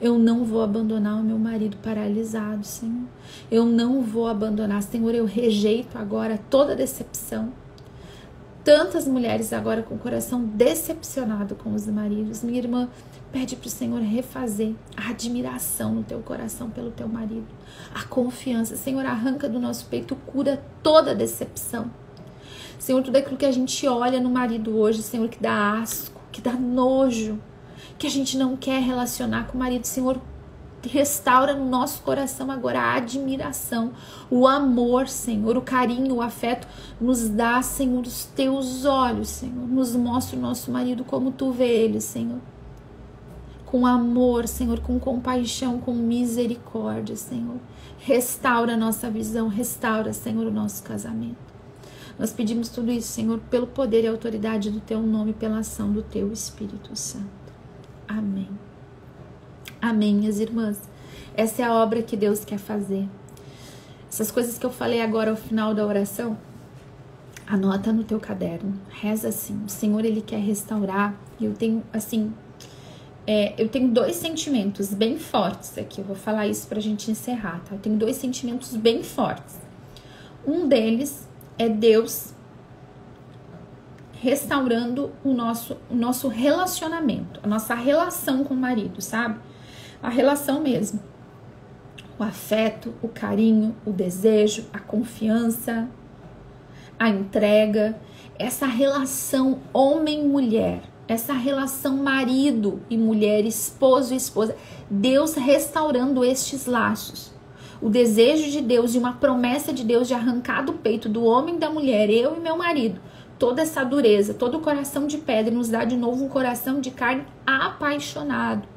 Eu não vou abandonar o meu marido paralisado, Senhor. Eu não vou abandonar, Senhor. Eu rejeito agora toda decepção. Tantas mulheres agora com o coração decepcionado com os maridos. Minha irmã, pede para o Senhor refazer a admiração no teu coração pelo teu marido. A confiança. Senhor, arranca do nosso peito, cura toda decepção. Senhor, tudo aquilo que a gente olha no marido hoje, Senhor, que dá asco, que dá nojo, que a gente não quer relacionar com o marido, Senhor, restaura no nosso coração agora a admiração, o amor, Senhor, o carinho, o afeto. Nos dá, Senhor, os Teus olhos, Senhor. Nos mostra o nosso marido como Tu vê ele, Senhor. Com amor, Senhor, com compaixão, com misericórdia, Senhor. Restaura a nossa visão, restaura, Senhor, o nosso casamento. Nós pedimos tudo isso, Senhor, pelo poder e autoridade do Teu nome, pela ação do Teu Espírito Santo. Amém. Amém, minhas irmãs. Essa é a obra que Deus quer fazer. Essas coisas que eu falei agora ao final da oração, anota no teu caderno. Reza assim. O Senhor, Ele quer restaurar. E eu tenho, assim, eu tenho 2 sentimentos bem fortes aqui. Eu vou falar isso pra gente encerrar, tá? Eu tenho 2 sentimentos bem fortes. Um deles é Deus restaurando o nosso relacionamento, a nossa relação com o marido, sabe? A relação mesmo. O afeto, o carinho, o desejo, a confiança, a entrega, essa relação homem-mulher, essa relação marido e mulher, esposo e esposa, Deus restaurando estes laços. O desejo de Deus e uma promessa de Deus de arrancar do peito do homem e da mulher, eu e meu marido, toda essa dureza, todo o coração de pedra, nos dá de novo um coração de carne apaixonado.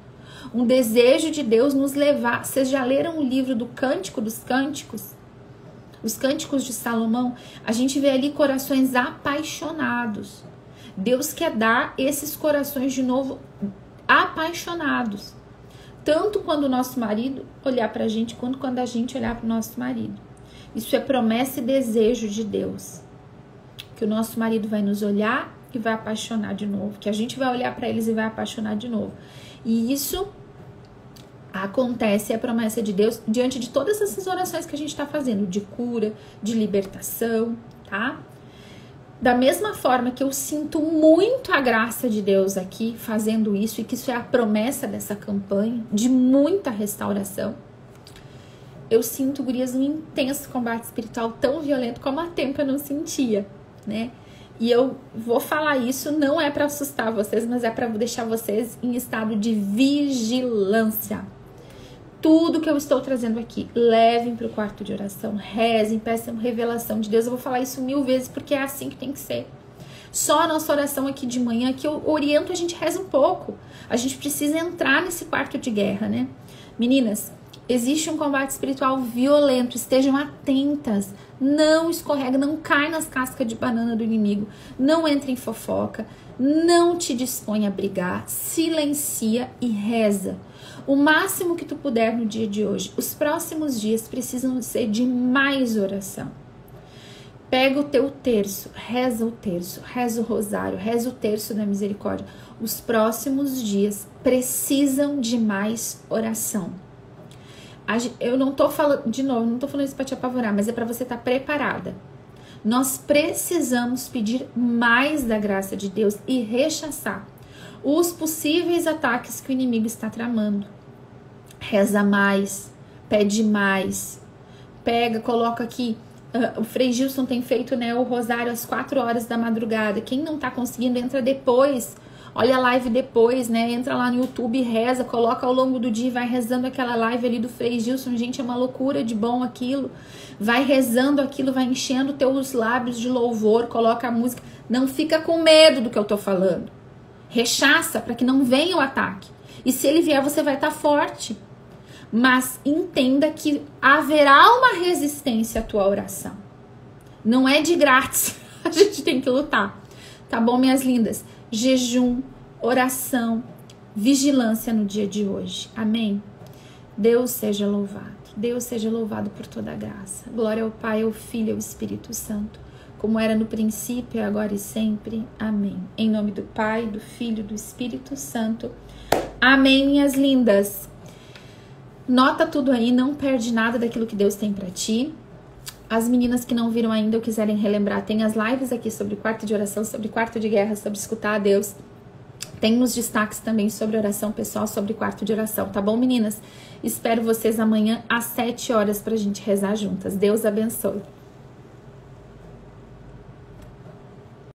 Um desejo de Deus nos levar. Vocês já leram o livro do Cântico dos Cânticos? Os Cânticos de Salomão? A gente vê ali corações apaixonados. Deus quer dar esses corações de novo apaixonados. Tanto quando o nosso marido olhar pra gente, quanto quando a gente olhar pro nosso marido. Isso é promessa e desejo de Deus. Que o nosso marido vai nos olhar e vai apaixonar de novo. Que a gente vai olhar pra eles e vai apaixonar de novo. E isso acontece, é a promessa de Deus, diante de todas essas orações que a gente está fazendo, de cura, de libertação, tá? Da mesma forma que eu sinto muito a graça de Deus aqui, fazendo isso, e que isso é a promessa dessa campanha, de muita restauração, eu sinto, gurias, um intenso combate espiritual tão violento como há tempo eu não sentia, né? E eu vou falar isso, não é para assustar vocês, mas é para deixar vocês em estado de vigilância. Tudo que eu estou trazendo aqui, levem para o quarto de oração, rezem, peçam revelação de Deus. Eu vou falar isso 1000 vezes porque é assim que tem que ser. Só a nossa oração aqui de manhã, que eu oriento, a gente reza um pouco. A gente precisa entrar nesse quarto de guerra, né? Meninas, existe um combate espiritual violento, estejam atentas. Não escorrega, não cai nas cascas de banana do inimigo. Não entre em fofoca, não te dispõe a brigar, silencia e reza. O máximo que tu puder no dia de hoje. Os próximos dias precisam ser de mais oração. Pega o teu terço, reza o rosário, reza o terço da misericórdia. Os próximos dias precisam de mais oração. Eu não tô falando, de novo, não tô falando isso para te apavorar, mas é para você estar preparada. Nós precisamos pedir mais da graça de Deus e rechaçar os possíveis ataques que o inimigo está tramando. Reza mais, pede mais, pega, coloca aqui. O Frei Gilson tem feito, né, o rosário às 4 horas da madrugada. Quem não tá conseguindo, entra depois. Olha a live depois, né? Entra lá no YouTube e reza, coloca ao longo do dia e vai rezando aquela live ali do Frei Gilson. Gente, é uma loucura de bom aquilo. Vai rezando aquilo, vai enchendo teus lábios de louvor, coloca a música. Não fica com medo do que eu tô falando. Rechaça para que não venha o ataque. E se ele vier, você vai estar forte. Mas entenda que haverá uma resistência à tua oração. Não é de grátis. A gente tem que lutar. Tá bom, minhas lindas? Jejum, oração, vigilância no dia de hoje. Amém? Deus seja louvado. Deus seja louvado por toda a graça. Glória ao Pai, ao Filho e ao Espírito Santo, como era no princípio, agora e sempre. Amém. Em nome do Pai, do Filho e do Espírito Santo. Amém, minhas lindas. Nota tudo aí, não perde nada daquilo que Deus tem pra ti. As meninas que não viram ainda ou quiserem relembrar, tem as lives aqui sobre quarto de oração, sobre quarto de guerra, sobre escutar a Deus. Tem nos destaques também sobre oração pessoal, sobre quarto de oração, tá bom, meninas? Espero vocês amanhã às 7 horas pra gente rezar juntas. Deus abençoe.